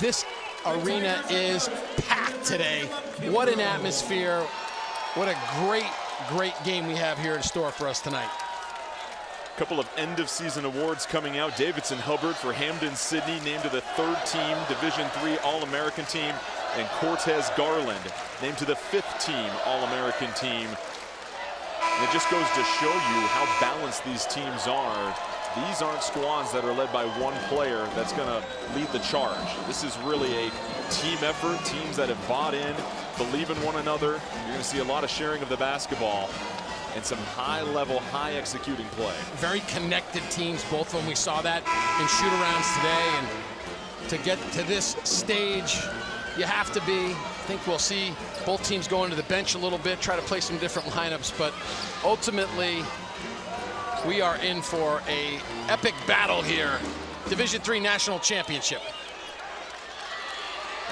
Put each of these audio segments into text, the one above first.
This arena is packed today. What an atmosphere. What a great game we have here in store for us tonight. A couple of end-of-season awards coming out. Davidson Hubbard for Hampden-Sydney named to the third-team Division III All-American team, and Cortez Garland named to the fifth-team All-American team. And it just goes to show you how balanced these teams are. These aren't squads that are led by one player that's going to lead the charge. This is really a team effort, teams that have bought in, believe in one another. You're going to see a lot of sharing of the basketball and some high-level, high-executing play. Very connected teams, both of them. We saw that in shoot-arounds today. And to get to this stage, you have to be. I think we'll see both teams go into the bench a little bit, try to play some different lineups, but ultimately, we are in for an epic battle here. Division III National Championship.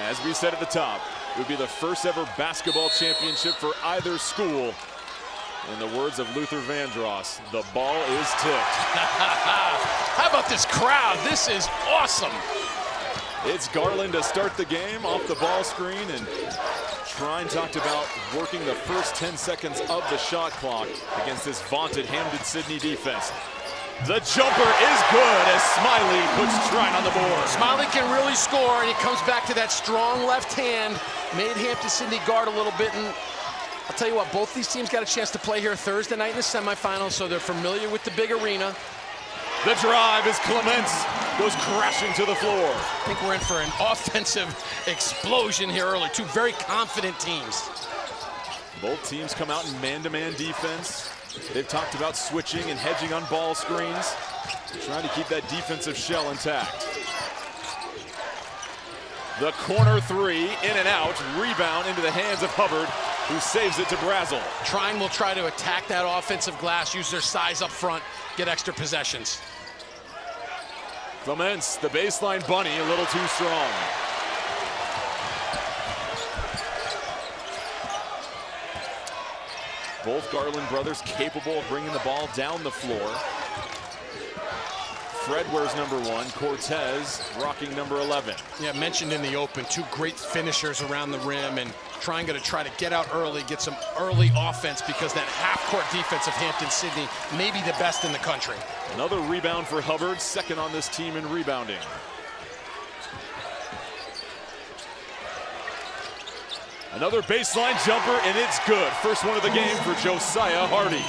As we said at the top, it would be the first ever basketball championship for either school. In the words of Luther Vandross, the ball is tipped. How about this crowd? This is awesome. It's Garland to start the game off the ball screen, and Trine talked about working the first 10 seconds of the shot clock against this vaunted Hampden-Sydney defense. The jumper is good as Smiley puts Trine on the board. Smiley can really score, and he comes back to that strong left hand. Made Hampden-Sydney guard a little bit, and I'll tell you what, both these teams got a chance to play here Thursday night in the semifinals, so they're familiar with the big arena. The drive is Clements, goes crashing to the floor. I think we're in for an offensive explosion here early. Two very confident teams. Both teams come out in man-to-man defense. They've talked about switching and hedging on ball screens, trying to keep that defensive shell intact. The corner three, in and out, rebound into the hands of Hubbard, who saves it to Brazel. Trine will try to attack that offensive glass, use their size up front, get extra possessions. Clements, the baseline bunny, a little too strong. Both Garland brothers capable of bringing the ball down the floor. Fred wears number 1, Cortez rocking number 11. Yeah, mentioned in the open, two great finishers around the rim, and Trine going to try to get out early, get some early offense, because that half-court defense of Hampden-Sydney may be the best in the country. Another rebound for Hubbard, second on this team in rebounding. Another baseline jumper, and it's good. First one of the game for Josiah Hardy.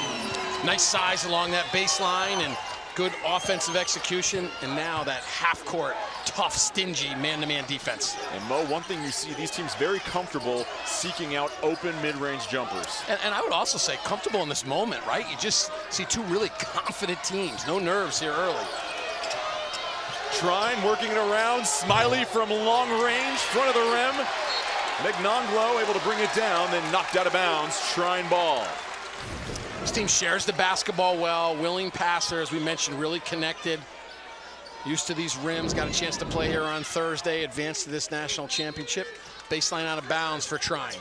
Nice size along that baseline and good offensive execution, and now that half-court, tough, stingy man-to-man defense. And Mo, one thing you see, these teams very comfortable seeking out open mid-range jumpers. And I would also say comfortable in this moment, right? You just see two really confident teams. No nerves here early. Trine working it around. Smiley from long range, front of the rim. Mignonglo able to bring it down, then knocked out of bounds. Trine ball. This team shares the basketball well, willing passer, as we mentioned, really connected. Used to these rims, got a chance to play here on Thursday, advanced to this national championship. Baseline out of bounds for Trine.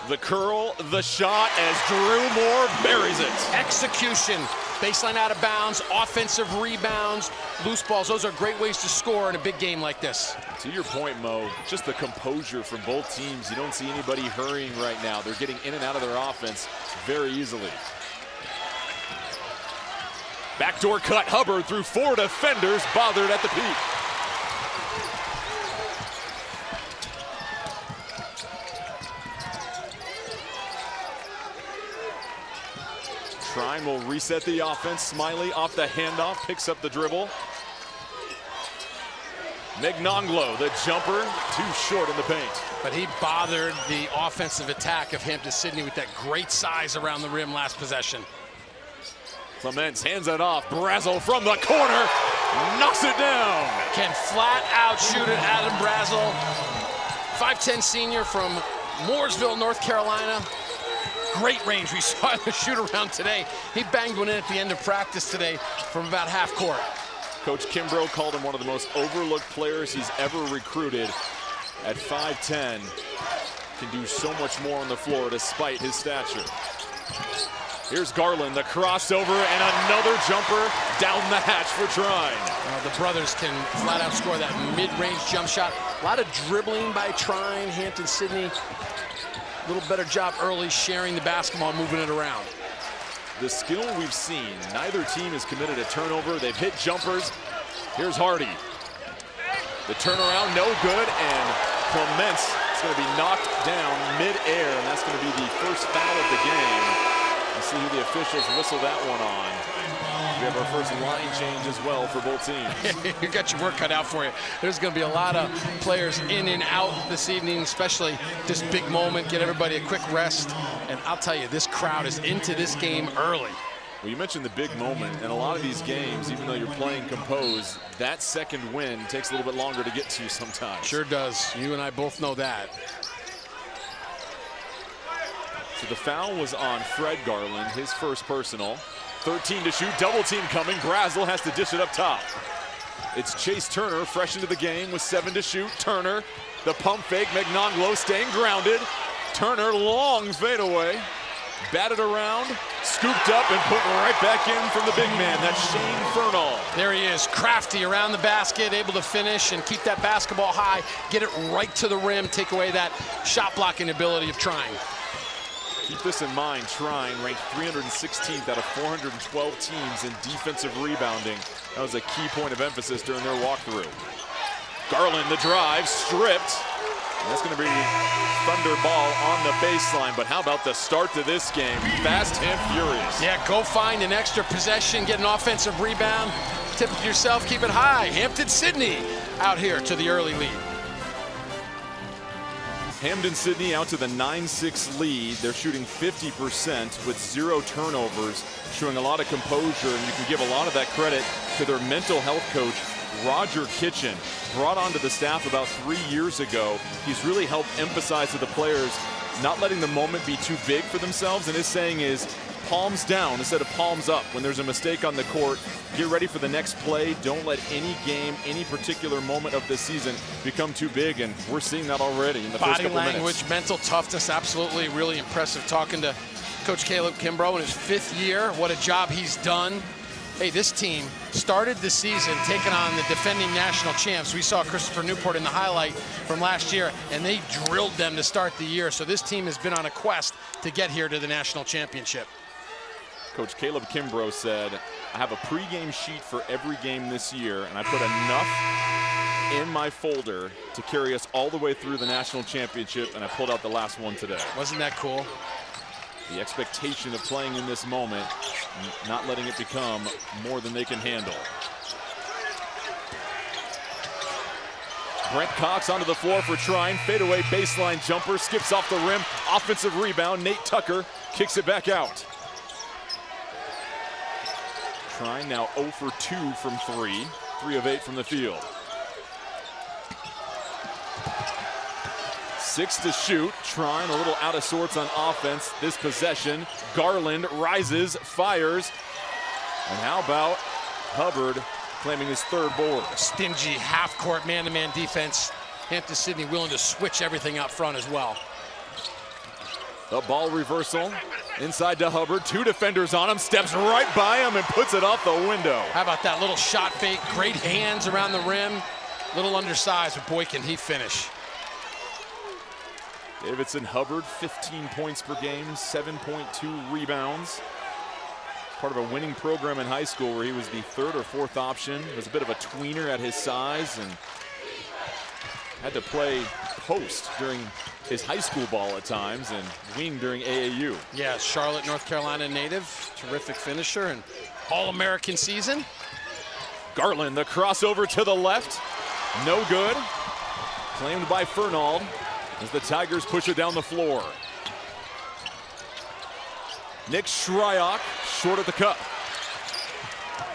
The curl, the shot as Drew Moore buries it. Execution, baseline out of bounds, offensive rebounds, loose balls. Those are great ways to score in a big game like this. To your point, Mo, just the composure from both teams. You don't see anybody hurrying right now. They're getting in and out of their offense very easily. Backdoor cut, Hubbard through 4 defenders, bothered at the peak. Trine will reset the offense. Smiley off the handoff, picks up the dribble. Mignonglo, the jumper, too short in the paint. But he bothered the offensive attack of Hampden-Sydney with that great size around the rim last possession. Clements hands it off. Brazel from the corner, knocks it down. Can flat out shoot it, Adam Brazel. 5'10" senior from Mooresville, North Carolina. Great range. We saw him shoot around today. He banged one in at the end of practice today from about half court. Coach Kimbrough called him one of the most overlooked players he's ever recruited. At 5'10", can do so much more on the floor despite his stature. Here's Garland, the crossover, and another jumper down the hatch for Trine. The brothers can flat out score that mid-range jump shot. A lot of dribbling by Trine. Hampden-Sydney, a little better job early sharing the basketball, moving it around. The skill we've seen, neither team has committed a turnover. They've hit jumpers. Here's Hardy. The turnaround, no good, and Clements is going to be knocked down mid-air, and that's going to be the first foul of the game. We'll see who the officials whistle that one on. We have our first line change as well for both teams. You got your work cut out for you. There's going to be a lot of players in and out this evening, especially this big moment, get everybody a quick rest. And I'll tell you, this crowd is into this game early. Well, you mentioned the big moment, and a lot of these games, even though you're playing composed, that second win takes a little bit longer to get to sometimes. Sure does. You and I both know that. So the foul was on Fred Garland, his first personal. 13 to shoot, double team coming. Brazel has to dish it up top. It's Chase Turner, fresh into the game with 7 to shoot. Turner, the pump fake, Magnanglo staying grounded. Turner, long fadeaway. Batted around, scooped up, and put right back in from the big man. That's Shane Fernald. There he is, crafty around the basket, able to finish and keep that basketball high, get it right to the rim, take away that shot blocking ability of Trine. Keep this in mind, Trine ranked 316th out of 412 teams in defensive rebounding. That was a key point of emphasis during their walkthrough. Garland, the drive, stripped. And that's going to be Thunderball on the baseline, but how about the start to this game? Fast and furious. Yeah, go find an extra possession, get an offensive rebound, tip it to yourself, keep it high. Hampden-Sydney out here to the early lead. Hampden-Sydney out to the 9-6 lead. They're shooting 50% with 0 turnovers, showing a lot of composure, and you can give a lot of that credit to their mental health coach, Roger Kitchen, brought onto the staff about 3 years ago. He's really helped emphasize to the players not letting the moment be too big for themselves, and his saying is palms down instead of palms up. When there's a mistake on the court, get ready for the next play. Don't let any game, any particular moment of this season become too big, and we're seeing that already in the first couple Body language, minutes. mental toughness, absolutely really impressive. Talking to Coach Caleb Kimbrough in his 5th year, what a job he's done. Hey, this team started the season taking on the defending national champs. We saw Christopher Newport in the highlight from last year, and they drilled them to start the year. So this team has been on a quest to get here to the national championship. Coach Caleb Kimbrough said, I have a pregame sheet for every game this year, and I put enough in my folder to carry us all the way through the national championship, and I pulled out the last one today. Wasn't that cool? The expectation of playing in this moment, not letting it become more than they can handle. Brent Cox onto the floor for Trine. Fadeaway baseline jumper, skips off the rim. Offensive rebound, Nate Tucker kicks it back out. Trine now 0 for 2 from 3. 3 of 8 from the field. 6 to shoot. Trine a little out of sorts on offense this possession. Garland rises, fires. And how about Hubbard claiming his 3rd board? Stingy half-court man-to-man defense. Hampden-Sydney willing to switch everything out front as well. The ball reversal. Inside to Hubbard. 2 defenders on him. Steps right by him and puts it off the window. How about that little shot fake? Great hands around the rim. Little undersized, but boy, can he finish. Davidson Hubbard, 15 points per game, 7.2 rebounds. Part of a winning program in high school where he was the 3rd or 4th option. Was a bit of a tweener at his size and had to play post during his high school ball at times and wing during AAU. Yeah, Charlotte, North Carolina native, terrific finisher and All-American season. Garland, the crossover to the left, no good. Claimed by Fernald as the Tigers push it down the floor. Nick Shryock short of the cup.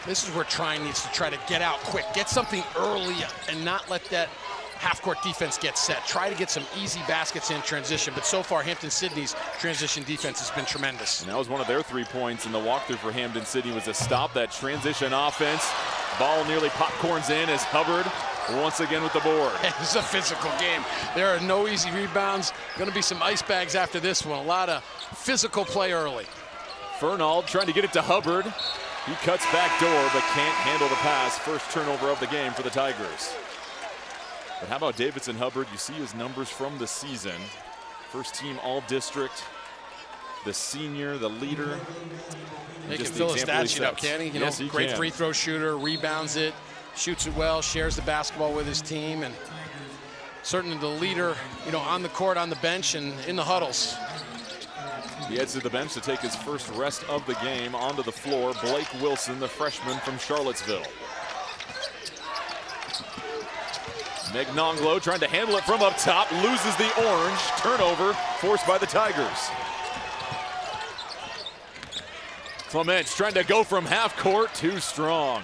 This is where Trine needs to try to get out quick, get something early and not let that half-court defense get set. Try to get some easy baskets in transition, but so far Hampden-Sydney's transition defense has been tremendous. And that was one of their 3 points in the walkthrough for Hampden-Sydney, was to stop that transition offense. Ball nearly popcorns in as Hubbard once again with the board. It's a physical game. There are no easy rebounds. Going to be some ice bags after this one. A lot of physical play early. Fernald trying to get it to Hubbard. He cuts back door, but can't handle the pass. First turnover of the game for the Tigers. But how about Davidson Hubbard? You see his numbers from the season. First team all-district, the senior, the leader. He can fill a stat sheet up, can't he? You know, great free throw shooter, rebounds it, shoots it well, shares the basketball with his team, and certainly the leader, you know, on the court, on the bench, and in the huddles. He heads to the bench to take his first rest of the game. Onto the floor, Blake Wilson, the freshman from Charlottesville. Megnonglo trying to handle it from up top, loses the orange. Turnover forced by the Tigers. Clements trying to go from half court, too strong.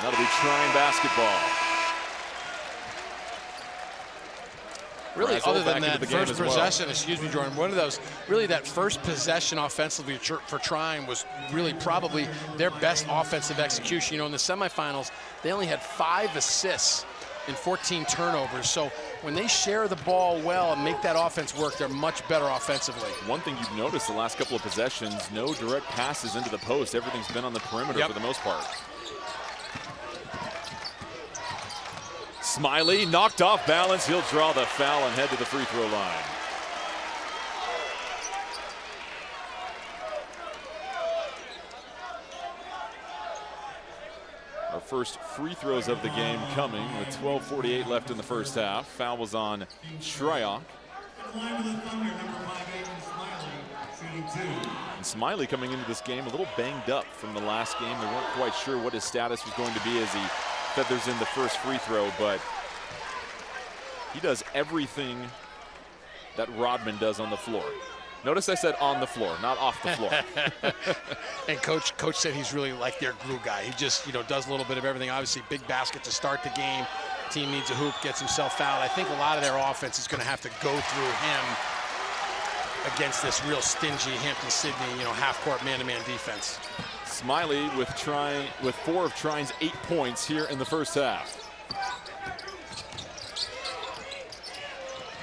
That'll be Trine basketball. Really, Brazel other than that first possession, well. excuse me, Jordan, one of those, really that first possession offensively for Trine was really probably their best offensive execution. You know, in the semifinals, they only had 5 assists in 14 turnovers. So when they share the ball well and make that offense work, they're much better offensively. One thing you've noticed the last couple of possessions, no direct passes into the post. Everything's been on the perimeter for the most part. Smiley knocked off balance. He'll draw the foul and head to the free throw line. Our first free throws of the game coming with 12:48 left in the first half. Foul was on Shryock. And Smiley coming into this game a little banged up from the last game. They weren't quite sure what his status was going to be as he feathers in the first free throw, but he does everything that Rodman does on the floor. Notice I said on the floor, not off the floor. And coach said he's really like their glue guy. He just, you know, does a little bit of everything. Obviously, big basket to start the game. Team needs a hoop, gets himself fouled. I think a lot of their offense is going to have to go through him against this real stingy Hampden-Sydney, you know, half-court man-to-man defense. Smiley with 4 of Trine's 8 points here in the first half.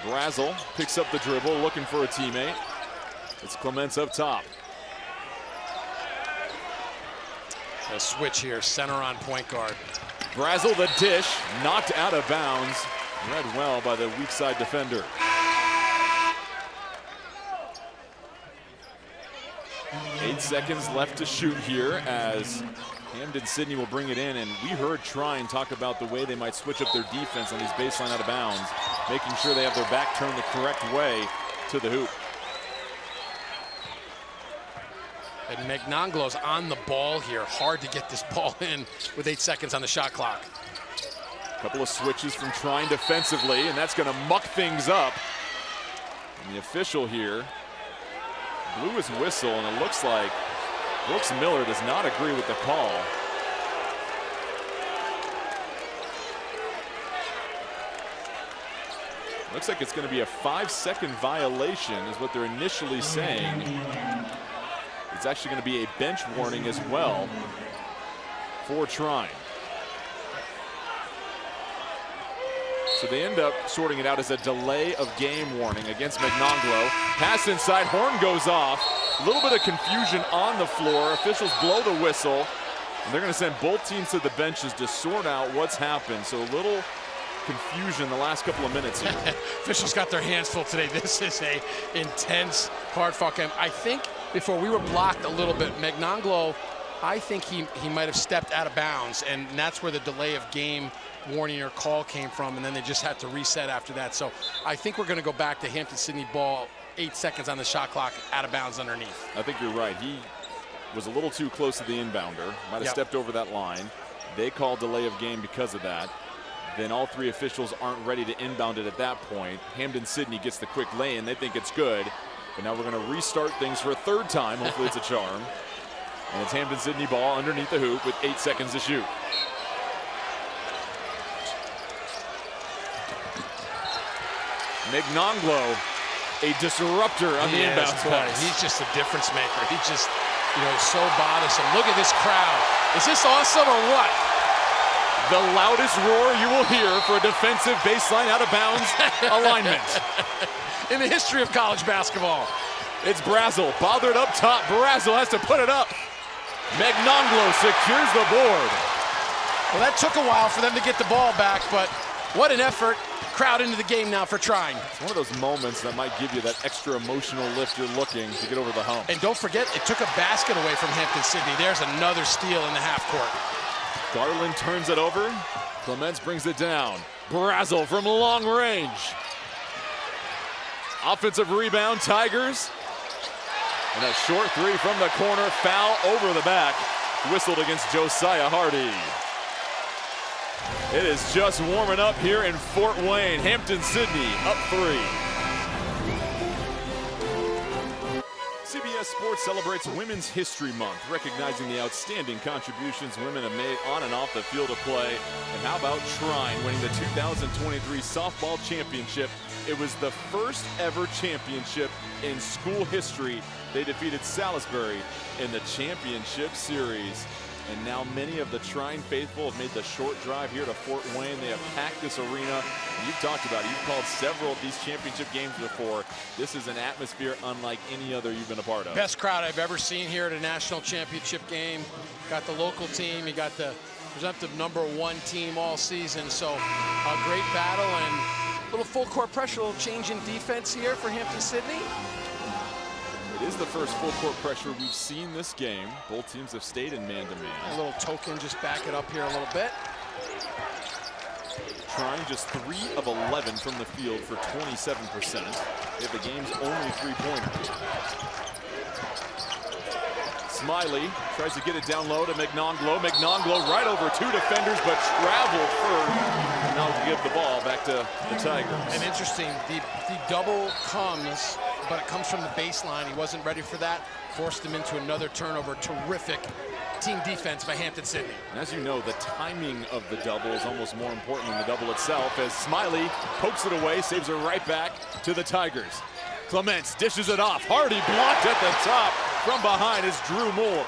Brazel picks up the dribble, looking for a teammate. It's Clements up top. A switch here, center on point guard. Brazel the dish, knocked out of bounds. Read well by the weak side defender. Eight seconds left to shoot here as Hampden-Sydney will bring it in, and we heard Trine talk about the way they might switch up their defense on these baseline out of bounds, making sure they have their back turned the correct way to the hoop. And Megnonglo's on the ball here. Hard to get this ball in with 8 seconds on the shot clock. A couple of switches from Trine defensively, and that's going to muck things up. And the official here blew his whistle, and it looks like Brooks Miller does not agree with the call. Looks like it's going to be a 5-second violation is what they're initially saying. It's actually going to be a bench warning as well for Trine. So they end up sorting it out as a delay of game warning against Megnonglo. Pass inside, horn goes off. A little bit of confusion on the floor. Officials blow the whistle, and they're going to send both teams to the benches to sort out what's happened. So a little confusion the last couple of minutes here. Officials got their hands full today. This is a intense, hard-fought game. I think before we were blocked a little bit, Megnonglo, I think he might have stepped out of bounds, and that's where the delay of game warning or call came from, and then they just had to reset after that. So I think we're going to go back to Hampden-Sydney ball, 8 seconds on the shot clock, out of bounds underneath. I think you're right. He was a little too close to the inbounder, might have stepped over that line. They call delay of game because of that. Then all 3 officials aren't ready to inbound it at that point. Hampden-Sydney gets the quick lay-in. They think it's good. But now we're going to restart things for a 3rd time. Hopefully it's a charm. And it's Hampden-Sydney ball underneath the hoop with 8 seconds to shoot. Megnonglo, a disruptor on the inbounds pass. He's just a difference maker. He just, you know, so bothersome. Look at this crowd. Is this awesome or what? The loudest roar you will hear for a defensive baseline out of bounds alignment in the history of college basketball. It's Brazel, bothered up top. Brazel has to put it up. Magnonglo secures the board. Well, that took a while for them to get the ball back, but what an effort. Crowd into the game now for Trine. It's one of those moments that might give you that extra emotional lift you're looking to get over the hump. And don't forget, it took a basket away from Hampden-Sydney. There's another steal in the half court. Garland turns it over. Clements brings it down. Brazel from long range. Offensive rebound, Tigers. And a short three from the corner, foul over the back. Whistled against Josiah Hardy. It is just warming up here in Fort Wayne. Hampden-Sydney up 3. CBS Sports celebrates Women's History Month, recognizing the outstanding contributions women have made on and off the field of play. And how about Trine winning the 2023 softball championship? It was the first ever championship in school history. They defeated Salisbury in the championship series. And now many of the Trine faithful have made the short drive here to Fort Wayne. They have packed this arena. You've talked about it. You've called several of these championship games before. This is an atmosphere unlike any other you've been a part of. Best crowd I've ever seen here at a national championship game. Got the local team. You got the presumptive #1 team all season. So a great battle and a little full court pressure, a little change in defense here for Hampden-Sydney. It is the first full court pressure we've seen this game. Both teams have stayed in man-to-man. A little token, just back it up here a little bit. Trine just 3 of 11 from the field for 27%. They have the game's only three-pointer. Smiley tries to get it down low to Magnonglo. Magnonglo right over 2 defenders, but traveled first. And now give the ball back to the Tigers. And interesting, the double comes, but it comes from the baseline. He wasn't ready for that. Forced him into another turnover. Terrific team defense by Hampden-Sydney. And as you know, the timing of the double is almost more important than the double itself, as Smiley pokes it away, saves it right back to the Tigers. Clements dishes it off. Hardy blocked at the top. From behind is Drew Moore.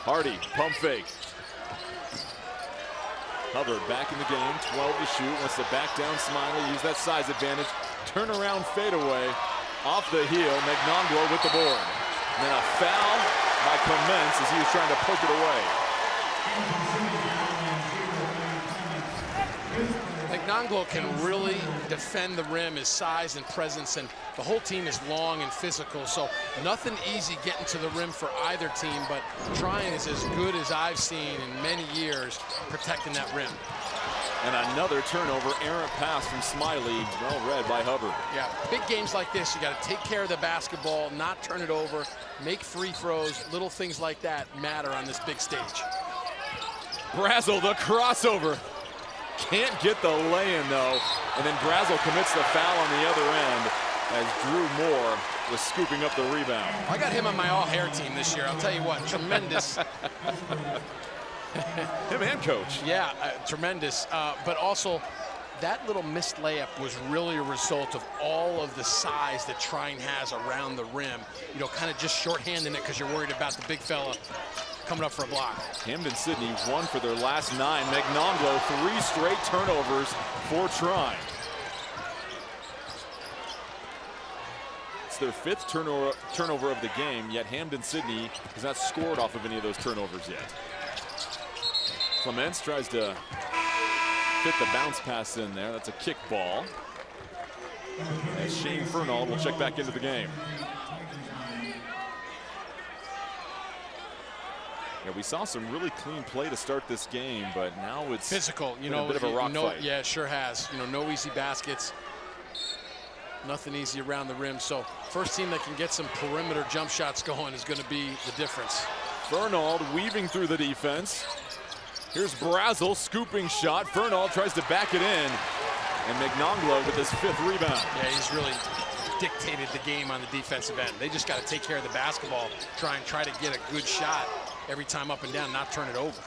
Hardy, pump fake. Hubbard back in the game, 12 to shoot. Wants to back down Smiley, use that size advantage. Turnaround fadeaway off the heel. Magnonglo with the board. And then a foul by Clements as he was trying to poke it away. Magnonglo can really defend the rim, his size and presence, and the whole team is long and physical, so nothing easy getting to the rim for either team, but Trine is as good as I've seen in many years protecting that rim. And another turnover, errant pass from Smiley, well read by Hubbard. Yeah, big games like this, you got to take care of the basketball, not turn it over, make free throws, little things like that matter on this big stage. Brazel, the crossover. Can't get the lay-in, though. And then Brazel commits the foul on the other end as Drew Moore was scooping up the rebound. I got him on my all-hair team this year. I'll tell you what, tremendous. Him and coach. Yeah, tremendous. But also, that little missed layup was really a result of all of the size that Trine has around the rim. You know, kind of just shorthanding it because you're worried about the big fella coming up for a block. Hampden-Sydney won for their last 9. Magnonglo, 3 straight turnovers for Trine. It's their 5th turnover of the game, yet Hampden-Sydney has not scored off of any of those turnovers yet. Clements tries to fit the bounce pass in there. That's a kick ball. And Shane Fernald will check back into the game. Yeah, we saw some really clean play to start this game, but now it's physical. You know, know, a bit of a rock fight. Yeah, it sure has. You know, no easy baskets. Nothing easy around the rim. So first team that can get some perimeter jump shots going is going to be the difference. Fernald weaving through the defense. Here's Brazel, scooping shot. Fernald tries to back it in. And Magnonglo with his 5th rebound. Yeah, he's really dictated the game on the defensive end. They just got to take care of the basketball, try to get a good shot every time up and down, not turn it over.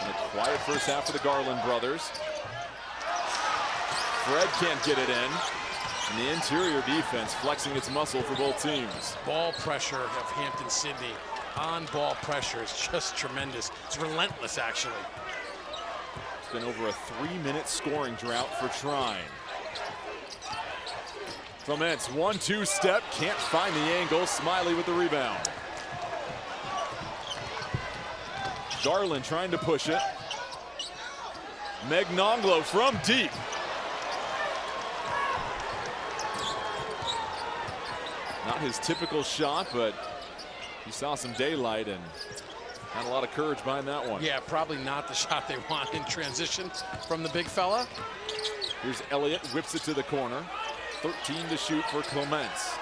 And a quiet first half for the Garland brothers. Fred can't get it in. And the interior defense flexing its muscle for both teams. Ball pressure of Hampden-Sydney. On-ball pressure is just tremendous. It's relentless, actually. It's been over a 3-minute scoring drought for Trine. Clements, 1-2 step, can't find the angle. Smiley with the rebound. Garland trying to push it. Magnonglo from deep. Not his typical shot, but he saw some daylight and had a lot of courage behind that one. Yeah, probably not the shot they want in transition from the big fella. Here's Elliott, whips it to the corner. 13 to shoot for Clements.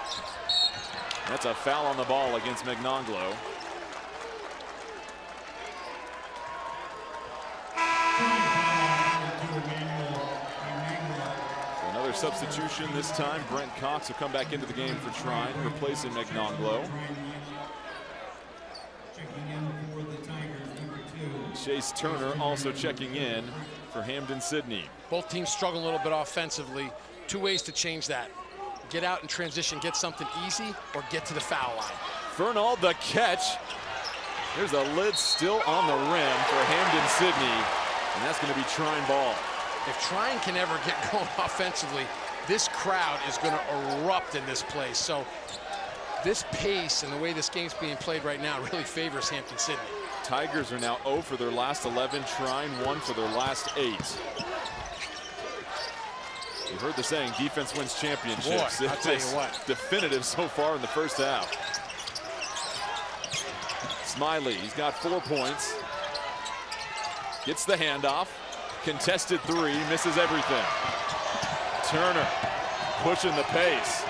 That's a foul on the ball against Magnonglo. So another substitution this time. Brent Cox will come back into the game for Trine, replacing Magnonglo. Chase Turner also checking in for Hampden-Sydney. Both teams struggling a little bit offensively. Two ways to change that. Get out in transition, get something easy, or get to the foul line. Fernald, the catch. There's a lid still on the rim for Hampden-Sydney, and that's going to be Trine ball. If Trine can ever get going offensively, this crowd is going to erupt in this place. So this pace and the way this game's being played right now really favors Hampden-Sydney. Tigers are now 0 for their last 11. Trine 1 for their last 8. You've heard the saying, defense wins championships. Boy, I'll tell you what. Definitive so far in the first half. Smiley, he's got 4 points. Gets the handoff. Contested 3, misses everything. Turner pushing the pace.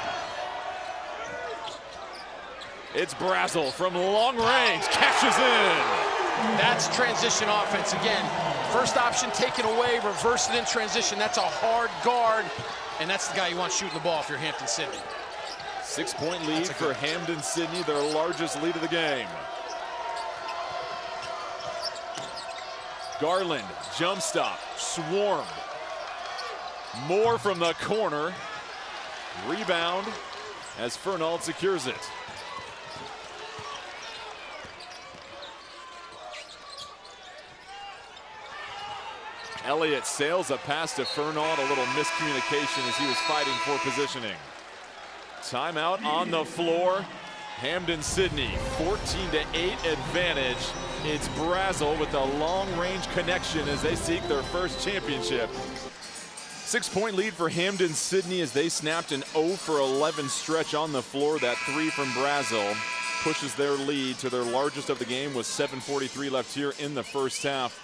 It's Brazel from long range, catches in. That's transition offense again. First option taken away, reverse it in transition. That's a hard guard, and that's the guy you want shooting the ball if you're Hampden-Sydney. 6-point lead for Hampden-Sydney, their largest lead of the game. Garland, jump stop, swarmed. Moore from the corner. Rebound as Fernald secures it. Elliott sails a pass to Fernald, a little miscommunication as he was fighting for positioning. Timeout on the floor. Hampden-Sydney, 14-8 advantage. It's Brazel with the long-range connection as they seek their first championship. 6-point lead for Hampden-Sydney as they snapped an 0 for 11 stretch on the floor. That 3 from Brazel pushes their lead to their largest of the game with 7:43 left here in the first half.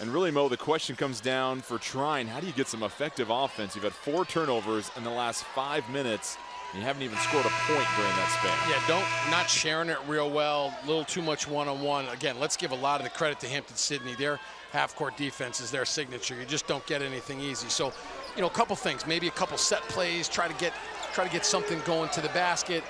And really, Mo, the question comes down for Trine. How do you get some effective offense? You've had 4 turnovers in the last 5 minutes. And you haven't even scored a point during that span. Yeah, not sharing it real well. A little too much one-on-one. Again, let's give a lot of the credit to Hampden-Sydney. Their half-court defense is their signature. You just don't get anything easy. So, you know, a couple things. Maybe a couple set plays. Try to get something going to the basket.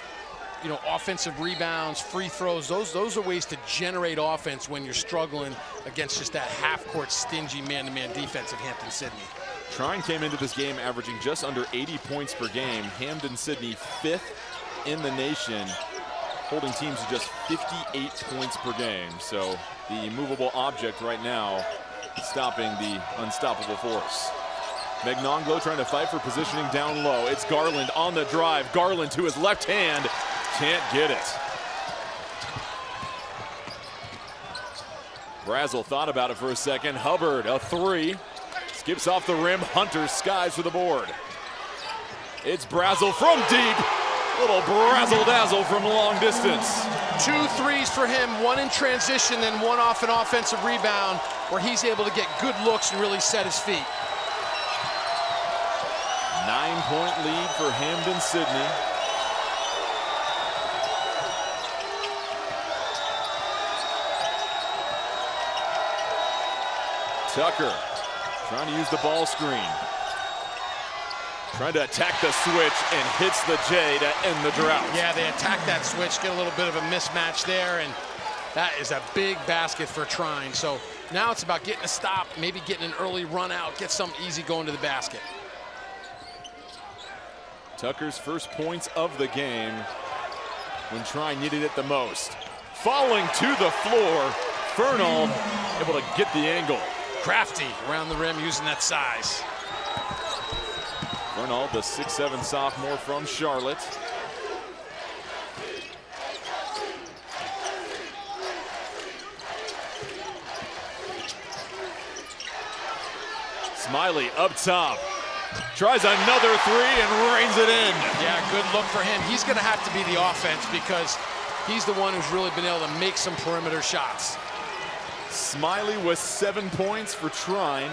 You know, offensive rebounds, free throws, those are ways to generate offense when you're struggling against just that half-court stingy man-to-man defense of Hampden-Sydney. Trine came into this game averaging just under 80 points per game. Hampden-Sydney 5th in the nation, holding teams to just 58 points per game. So the immovable object right now, stopping the unstoppable force. Magnonglo trying to fight for positioning down low. It's Garland on the drive. Garland to his left hand. Can't get it. Brazel thought about it for a second. Hubbard, a 3. Skips off the rim. Hunter skies for the board. It's Brazel from deep. Little Brazel-dazzle from long distance. 2 threes for him, 1 in transition, then 1 off an offensive rebound where he's able to get good looks and really set his feet. 9-point lead for Hampden-Sydney. Tucker trying to use the ball screen. Trying to attack the switch and hits the J to end the drought. Yeah, they attack that switch, get a little bit of a mismatch there, and that is a big basket for Trine. So now it's about getting a stop, maybe getting an early run out, get something easy going to the basket. Tucker's first points of the game when Trine needed it the most. Falling to the floor, Fernald able to get the angle. Crafty around the rim using that size. Fernald, the 6'7" sophomore from Charlotte. Smiley up top. Tries another three and reins it in. Yeah, good look for him. He's going to have to be the offense because he's the one who's really been able to make some perimeter shots. Smiley with 7 points for Trine.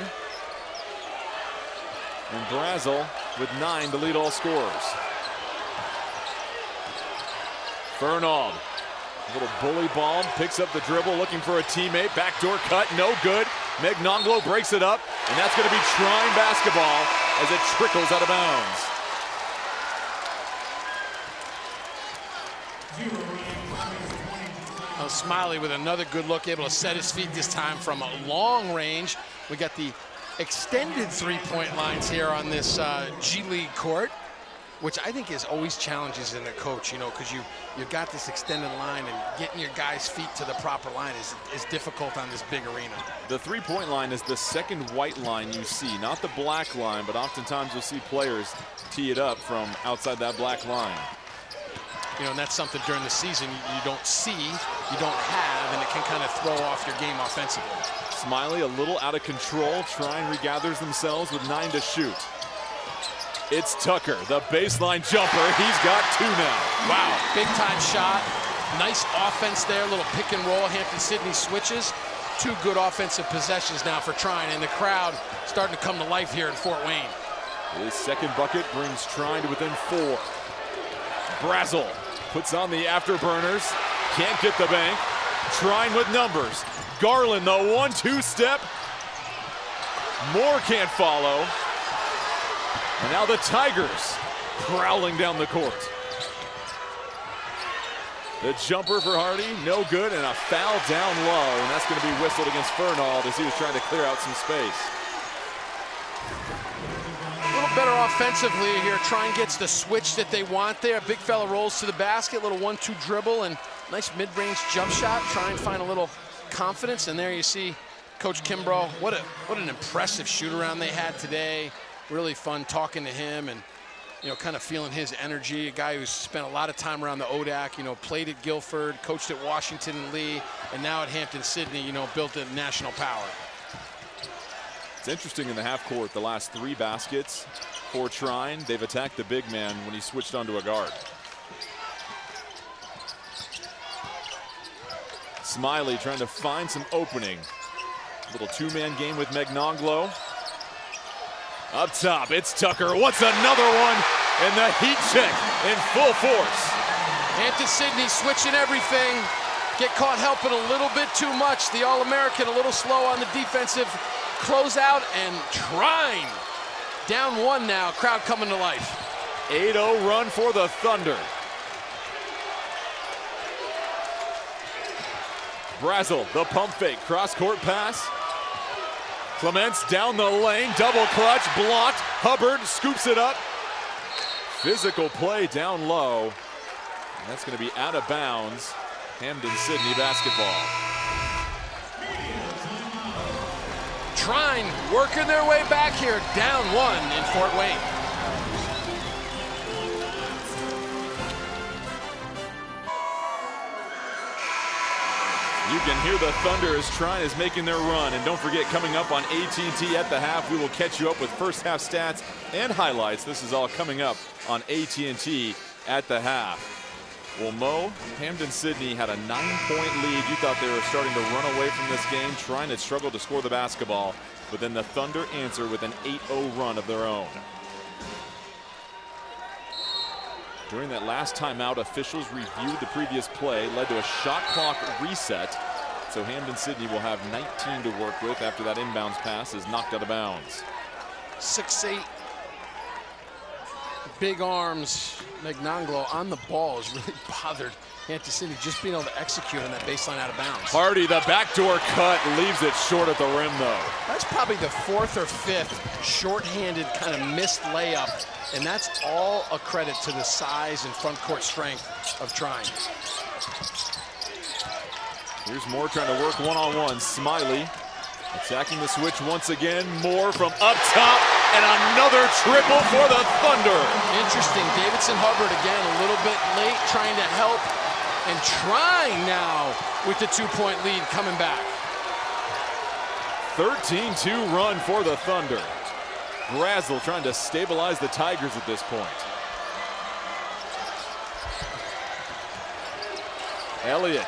And Brazel with 9 to lead all scorers. Fernald, a little bully ball, picks up the dribble, looking for a teammate. Backdoor cut, no good. Megnonglo breaks it up, and that's going to be Trine basketball as it trickles out of bounds. Smiley with another good look, able to set his feet this time from a long range. We got the extended three-point lines here on this G League court, which I think is always challenges in a coach, you know, because you've got this extended line and getting your guys' feet to the proper line is difficult on this big arena. The three-point line is the second white line you see, not the black line, but oftentimes you'll see players tee it up from outside that black line. You know, and that's something during the season you don't see, you don't have, and it can kind of throw off your game offensively. Smiley a little out of control. Trine regathers themselves with 9 to shoot. It's Tucker, the baseline jumper. He's got 2 now. Wow, big time shot. Nice offense there, a little pick and roll. Hampden-Sydney switches. 2 good offensive possessions now for Trine, and the crowd starting to come to life here in Fort Wayne. His second bucket brings Trine to within 4. Brazel puts on the afterburners. Can't get the bank. Trine with numbers. Garland, the 1-2 step. Moore can't follow. And now the Tigers prowling down the court. The jumper for Hardy, no good, and a foul down low, and that's going to be whistled against Fernald as he was trying to clear out some space. A little better offensively here. Trine gets the switch that they want there. Big fella rolls to the basket, little 1-2 dribble, and nice mid-range jump shot. Trine find a little confidence, and there you see Coach Kimbrough. What an impressive shoot-around they had today. Really fun talking to him and, you know, kind of feeling his energy. A guy who's spent a lot of time around the ODAC, you know, played at Guilford, coached at Washington and Lee, and now at Hampden-Sydney, you know, built a national power. It's interesting in the half court, the last 3 baskets for Trine, they've attacked the big man when he switched onto a guard. Smiley trying to find some opening. Little 2-man game with Megnonglo. Up top, it's Tucker. What's another one? And the heat check in full force. Hampden-Sydney switching everything. Get caught helping a little bit too much. The All-American a little slow on the defensive closeout, and Trine down 1 now. Crowd coming to life. 8-0 run for the Thunder. Brazel, the pump fake, cross-court pass. Clements down the lane, double clutch, blocked. Hubbard scoops it up. Physical play down low. And that's going to be out of bounds. Hampden-Sydney basketball. Trine working their way back here, down 1 in Fort Wayne. You can hear the Thunder as Trine is making their run. And don't forget, coming up on AT&T at the half, we will catch you up with first half stats and highlights. This is all coming up on AT&T at the half. Well, Mo, Hampden-Sydney had a 9-point lead. You thought they were starting to run away from this game. Trine had struggled to score the basketball, but then the Thunder answer with an 8-0 run of their own. During that last timeout, officials reviewed the previous play, led to a shot clock reset. So Hampden-Sydney will have 19 to work with after that inbounds pass is knocked out of bounds. 6'8", big arms. Megnonglo on the ball has really bothered Hampden-Sydney just being able to execute on that baseline out of bounds. Hardy, the backdoor cut, leaves it short at the rim, though. That's probably the 4th or 5th shorthanded kind of missed layup, and that's all a credit to the size and front court strength of Trine. Here's Moore trying to work one-on-one. Smiley Attacking the switch once again, Moore from up top, and another triple for the Thunder. Interesting, Davidson Hubbard again a little bit late trying to help, and Trine now with the 2-point lead coming back. 13-2 run for the Thunder. Brazel trying to stabilize the Tigers at this point. Elliott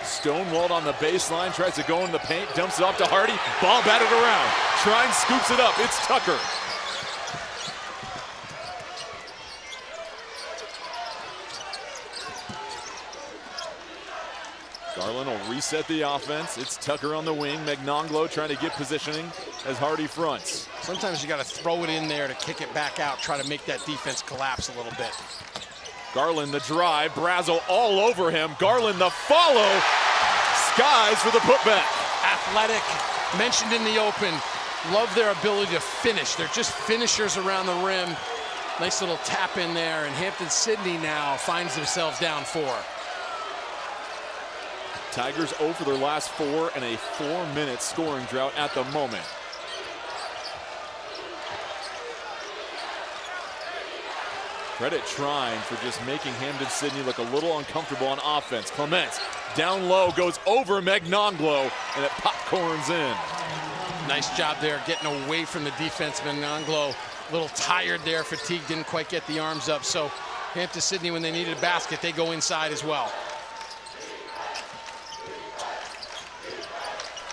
stonewalled on the baseline, tries to go in the paint, dumps it off to Hardy, ball batted around. Trine scoops it up, it's Tucker. Garland will reset the offense. It's Tucker on the wing. Magnonglo trying to get positioning as Hardy fronts. Sometimes you got to throw it in there to kick it back out, try to make that defense collapse a little bit. Garland the drive, Brazel all over him. Garland the follow, skies for the putback. Athletic, mentioned in the open, love their ability to finish. They're just finishers around the rim. Nice little tap in there, and Hampden-Sydney now finds themselves down 4. Tigers 0 for their last 4 and a 4-minute scoring drought at the moment. Credit Trine for just making Hampden-Sydney look a little uncomfortable on offense. Clements down low, goes over Magnonglo, and it popcorns in. Nice job there getting away from the defense. Magnonglo a little tired there, fatigued, didn't quite get the arms up. So Hampden-Sydney, when they needed a basket, they go inside as well.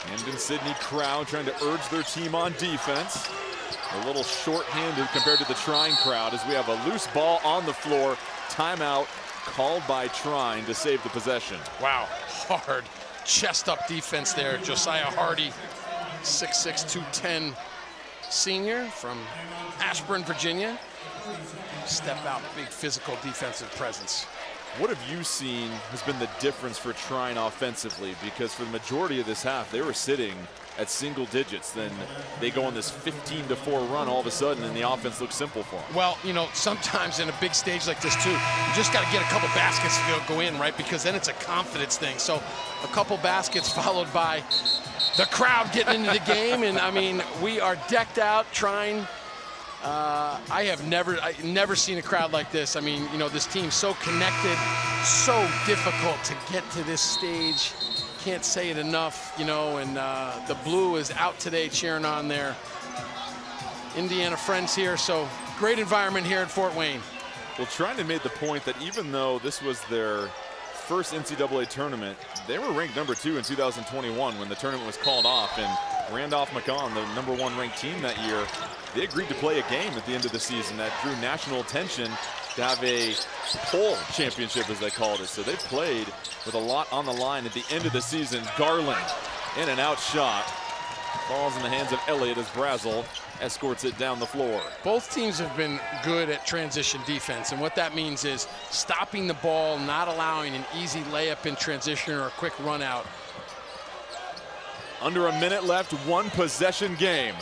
Hampden-Sydney crowd trying to urge their team on defense. A little short-handed compared to the Trine crowd as we have a loose ball on the floor. Timeout called by Trine to save the possession. Wow, hard chest-up defense there. Josiah Hardy, 6'6", 210 senior from Ashburn, Virginia. Step out, big physical defensive presence. What have you seen has been the difference for Trine offensively? Because for the majority of this half, they were sitting at single digits. Then they go on this 15-4 run all of a sudden, and the offense looks simple for them. Well, you know, sometimes in a big stage like this, too, you just got to get a couple baskets to go in, right? Because then it's a confidence thing. So a couple baskets followed by the crowd getting into the game. And, I mean, we are decked out. Trine, I have never seen a crowd like this. I mean, you know, this team's so connected, so difficult to get to this stage. Can't say it enough, you know, and the blue is out today cheering on their Indiana friends here. So great environment here at Fort Wayne. Well, Trine made the point that even though this was their first NCAA tournament, they were ranked number 2 in 2021 when the tournament was called off, and Randolph-Macon, the #1 ranked team that year, they agreed to play a game at the end of the season that drew national attention to have a poll championship, as they called it. So they played with a lot on the line at the end of the season. Garland, in and out shot, falls in the hands of Elliott as Brazel escorts it down the floor. Both teams have been good at transition defense, and what that means is stopping the ball, not allowing an easy layup in transition or a quick run out. Under a minute left, 1 possession game.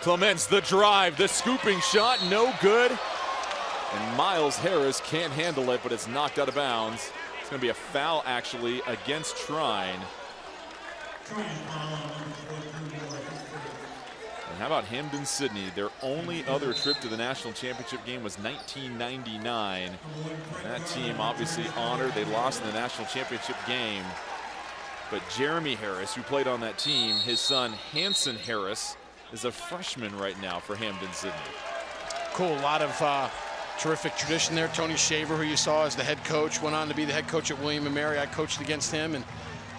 Clements, the drive, the scooping shot, no good. And Miles Harris can't handle it, but it's knocked out of bounds. It's going to be a foul, actually, against Trine. And how about Hampden-Sydney? Their only other trip to the national championship game was 1999. And that team obviously honored. They lost in the national championship game. But Jeremy Harris, who played on that team, his son Hanson Harris is a freshman right now for Hampden-Sydney. Cool, a lot of terrific tradition there. Tony Shaver, who you saw as the head coach, went on to be the head coach at William & Mary. I coached against him and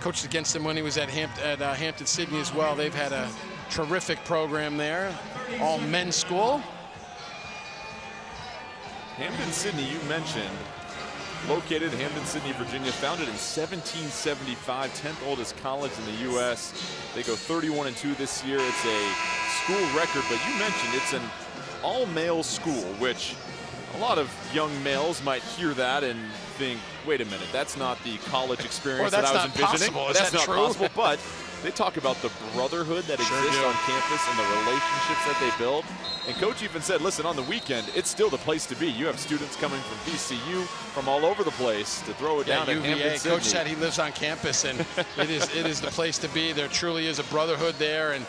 coached against him when he was at Hampden-Sydney as well. They've had a terrific program there, all men's school. Hampden-Sydney, you mentioned, located in Hampden-Sydney, Virginia, founded in 1775, 10th oldest college in the U.S. They go 31-2 this year. It's a school record, but you mentioned it's an all-male school, which a lot of young males might hear that and think, wait a minute, that's not the college experience that I was envisioning. That's not possible, but They talk about the brotherhood that exists on campus and the relationships that they build. And Coach even said, listen, on the weekend, it's still the place to be. You have students coming from VCU, from all over the place to throw it down at Hampden-Sydney. Coach said he lives on campus, and it is the place to be. There truly is a brotherhood there, and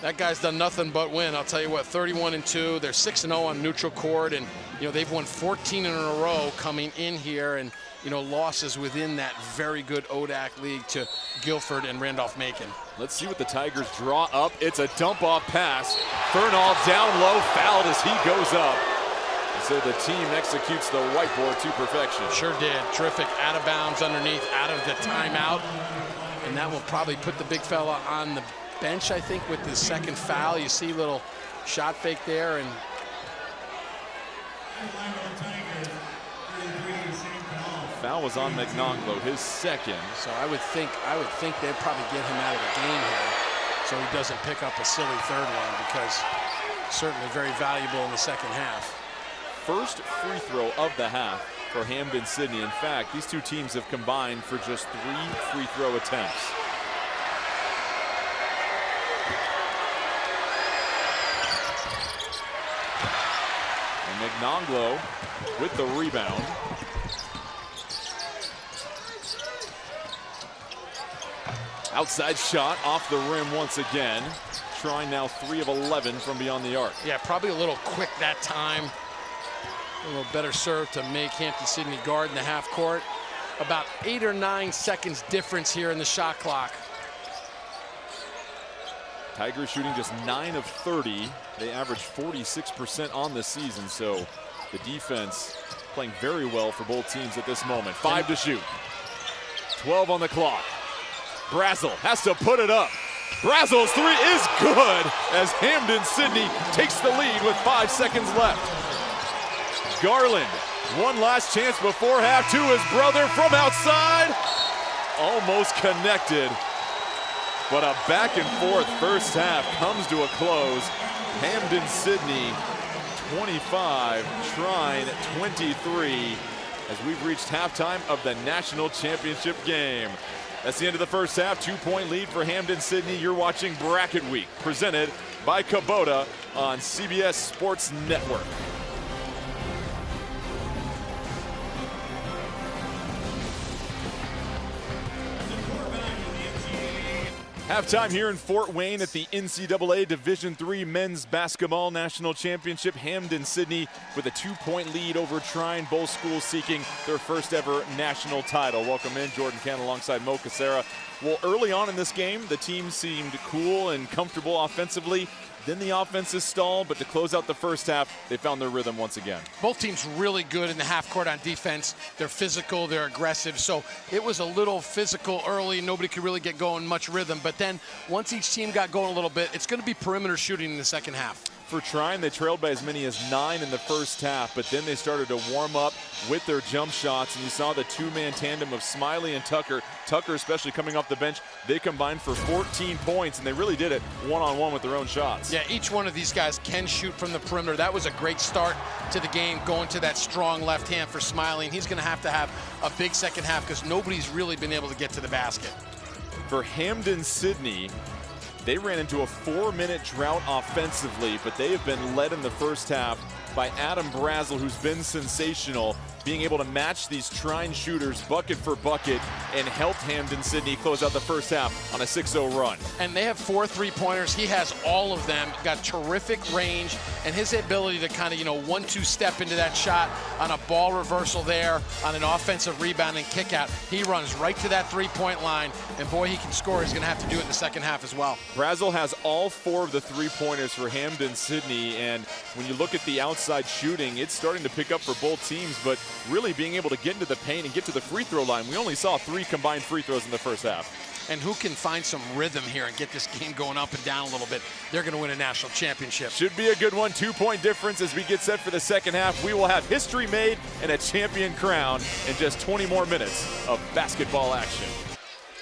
that guy's done nothing but win. I'll tell you what, 31-2. They're 6-0 on neutral court, and they've won 14 in a row coming in here, and losses within that very good ODAC league to Guilford and Randolph-Macon. Let's see what the Tigers draw up. It's a dump-off pass. Fernald down low, fouled as he goes up. So the team executes the whiteboard to perfection. Sure did. Terrific. Out of bounds underneath, out of the timeout. And that will probably put the big fella on the bench, I think, with the second foul. You see a little shot fake there, and foul was on McNonglo, his second. So I would think they'd probably get him out of the game here, so he doesn't pick up a silly third one, because certainly very valuable in the second half. First free throw of the half for Hampden-Sydney. In fact, these two teams have combined for just 3 free throw attempts. And McNonglo with the rebound. Outside shot off the rim once again. Trine now 3 of 11 from beyond the arc. Yeah, probably a little quick that time. A little better serve to make Hampden-Sydney guard in the half court. About 8 or 9 seconds difference here in the shot clock. Tigers shooting just 9 of 30. They average 46% on the season, so the defense playing very well for both teams at this moment. 5 to shoot. 12 on the clock. Brazel has to put it up. Brazel's 3 is good as Hampden-Sydney takes the lead with 5 seconds left. Garland, one last chance before half to his brother from outside. Almost connected, but a back and forth first half comes to a close. Hampden-Sydney 25, Trine 23, as we've reached halftime of the national championship game. That's the end of the first half. 2-point lead for Hampden-Sydney. You're watching Bracket Week, presented by Kubota on CBS Sports Network. Halftime here in Fort Wayne at the NCAA Division III Men's Basketball National Championship. Hampden-Sydney with a 2-point lead over Trine, both schools seeking their first ever national title. Welcome in, Jordan Cann alongside Mo Casera. Well, early on in this game, the team seemed cool and comfortable offensively. Then the offenses stalled, but to close out the first half, they found their rhythm once again. Both teams really good in the half court on defense. They're physical, they're aggressive. So it was a little physical early. Nobody could really get going, much rhythm. But then once each team got going a little bit, it's going to be perimeter shooting in the second half. For Trine, they trailed by as many as 9 in the first half, but then they started to warm up with their jump shots, and you saw the 2-man tandem of Smiley and Tucker. Tucker, especially coming off the bench, they combined for 14 points, and they really did it one-on-one with their own shots. Yeah, each one of these guys can shoot from the perimeter. That was a great start to the game, going to that strong left hand for Smiley, and he's going to have a big second half because nobody's really been able to get to the basket. For Hampden-Sydney, they ran into a 4-minute drought offensively, but they have been led in the first half by Adam Brazel, who's been sensational, being able to match these Trine shooters bucket for bucket and helped Hampden-Sydney close out the first half on a 6-0 run. And they have 4 3-pointers. He has all of them, got terrific range, and his ability to kind of, 1-2 step into that shot on a ball reversal there, on an offensive rebound and kick out. He runs right to that 3-point line, and boy, he can score. He's going to have to do it in the second half as well. Brazel has all 4 of the 3-pointers for Hampden-Sydney, and when you look at the outside shooting, it's starting to pick up for both teams, but really being able to get into the paint and get to the free throw line. We only saw 3 combined free throws in the first half. And who can find some rhythm here and get this game going up and down a little bit? They're going to win a national championship. Should be a good one. 2-point difference as we get set for the second half. We will have history made and a champion crowned in just 20 more minutes of basketball action.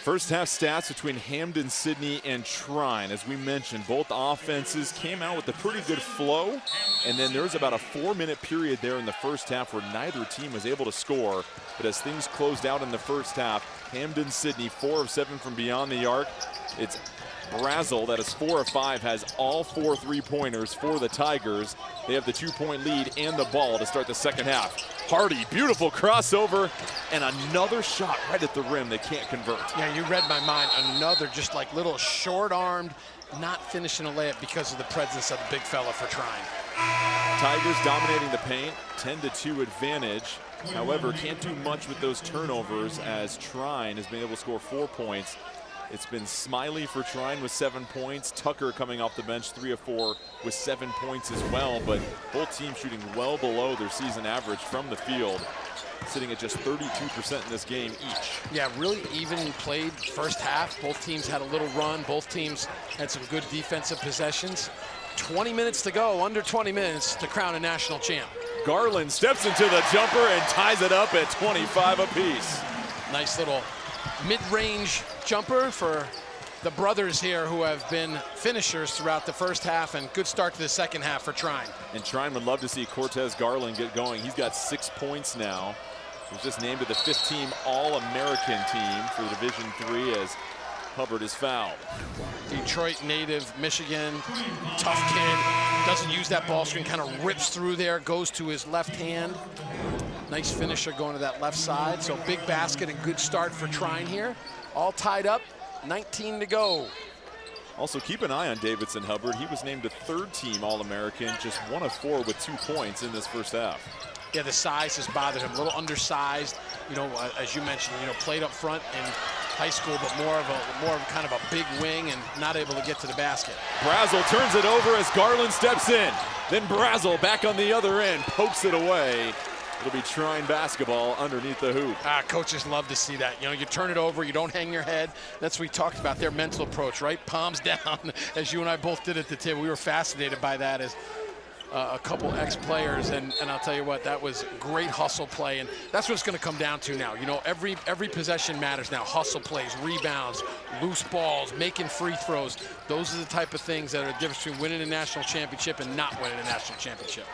First half stats between Hampden-Sydney and Trine. As we mentioned, both offenses came out with a pretty good flow, and then there was about a 4-minute period there in the first half where neither team was able to score. But as things closed out in the first half, Hampden-Sydney 4 of 7 from beyond the arc. It's Brazel, that is 4 of 5, has all 4 3-pointers for the Tigers. They have the 2-point lead and the ball to start the second half. Hardy, beautiful crossover, and another shot right at the rim they can't convert. Yeah, you read my mind. Another just like little short-armed, not finishing a layup because of the presence of the big fella for Trine. Tigers dominating the paint, 10-2 advantage. However, can't do much with those turnovers as Trine has been able to score 4 points. It's been Smiley for Trine with 7 points. Tucker coming off the bench, 3 of 4 with 7 points as well. But both teams shooting well below their season average from the field, sitting at just 32% in this game each. Yeah, really even played first half. Both teams had a little run. Both teams had some good defensive possessions. 20 minutes to go, under 20 minutes to crown a national champ. Garland steps into the jumper and ties it up at 25 apiece. Nice little mid-range jumper for the brothers here who have been finishers throughout the first half, and good start to the second half for Trine. And Trine would love to see Cortez Garland get going. He's got 6 points now. He's just named to the 5th-team All-American team for Division III as Hubbard is fouled. Detroit native, Michigan, tough kid, doesn't use that ball screen, kind of rips through there, goes to his left hand. Nice finisher going to that left side. So big basket and good start for Trine here. All tied up, 19 to go. Also keep an eye on Davidson Hubbard. He was named a 3rd-team All-American, just 1 of 4 with 2 points in this first half. Yeah, the size has bothered him, a little undersized. You know, as you mentioned, you know, played up front in high school, but more of kind of a big wing and not able to get to the basket. Brazel turns it over as Garland steps in. Then Brazel back on the other end, pokes it away. It'll be Trine basketball underneath the hoop. Coaches love to see that. You know, you turn it over, you don't hang your head. That's what we talked about, their mental approach, right? Palms down, as you and I both did at the table. We were fascinated by that as a couple ex-players, and I'll tell you what, that was great hustle play, and that's what it's going to come down to now. You know, every possession matters now. Hustle plays, rebounds, loose balls, making free throws. Those are the type of things that are the difference between winning a national championship and not winning a national championship.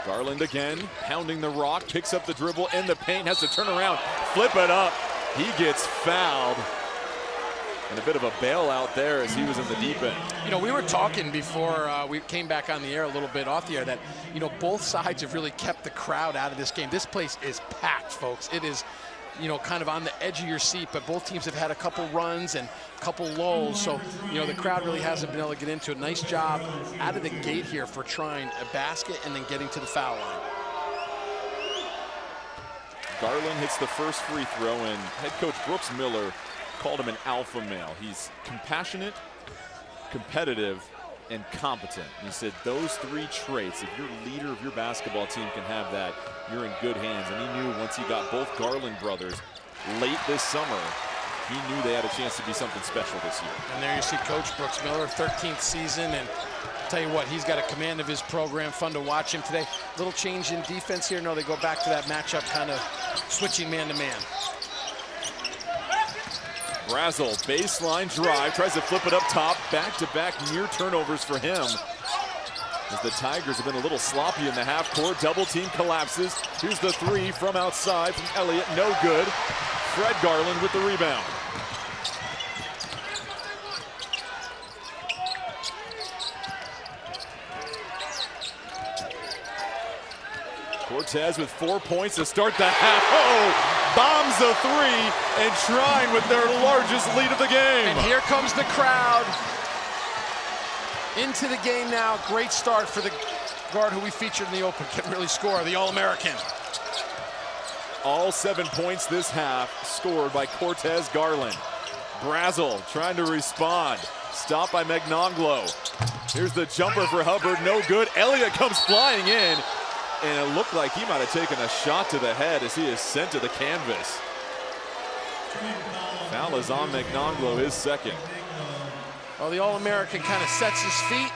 Garland again, pounding the rock, picks up the dribble in the paint, has to turn around, flip it up. He gets fouled. And a bit of a bailout there as he was in the deep end. You know, we were talking before we came back on the air a little bit off the air that, you know, both sides have really kept the crowd out of this game. This place is packed, folks. It is, you know, kind of on the edge of your seat, but both teams have had a couple runs and a couple lulls. So, you know, the crowd really hasn't been able to get into it. Nice job out of the gate here for Trine, a basket and then getting to the foul line. Garland hits the first free throw, and head coach Brooks Miller called him an alpha male. He's compassionate, competitive, and competent. And he said those 3 traits, if your leader of your basketball team can have that, you're in good hands. And he knew once he got both Garland brothers late this summer, he knew they had a chance to be something special this year. And there you see Coach Brooks Miller, 13th season, and tell you what, he's got a command of his program. Fun to watch him today. Little change in defense here. No, they go back to that matchup, kind of switching man-to-man. Brazel, baseline drive, tries to flip it up top. Back-to-back near turnovers for him. As the Tigers have been a little sloppy in the half court. Double team collapses. Here's the 3 from outside from Elliott. No good. Fred Garland with the rebound. Cortez with 4 points to start the half. Oh! Bombs a 3, and Trine with their largest lead of the game. And here comes the crowd into the game now. Great start for the guard who we featured in the open. Can really score, the All-American. All 7 points this half scored by Cortez Garland. Brazel trying to respond. Stopped by Megnonglo. Here's the jumper for Hubbard, no good. Elliott comes flying in. And it looked like he might have taken a shot to the head as he is sent to the canvas. Foul is on Megnonglo, his 2nd. Well, the All-American kind of sets his feet,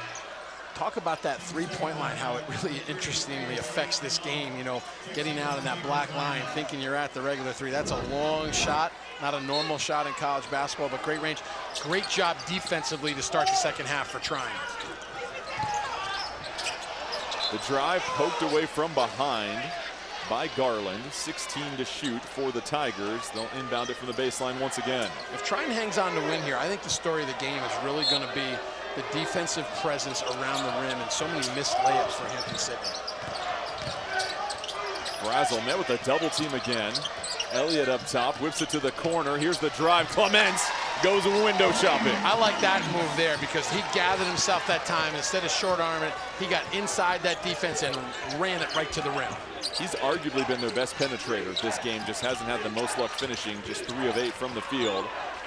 talk about that three-point line, how it really interestingly affects this game. You know, getting out in that black line, thinking you're at the regular three. That's a long shot, not a normal shot in college basketball, but great range. Great job defensively to start the second half for Trine. The drive poked away from behind by Garland. 16 to shoot for the Tigers. They'll inbound it from the baseline once again. If Trine hangs on to win here, I think the story of the game is really going to be the defensive presence around the rim and so many missed layups for Hampden-Sydney. Brazel met with a double team again. Elliott up top, whips it to the corner. Here's the drive. Clements goes window shopping. I like that move there because he gathered himself that time. Instead of short arming it, he got inside that defense and ran it right to the rim. He's arguably been their best penetrator this game, just hasn't had the most luck finishing, just 3 of 8 from the field.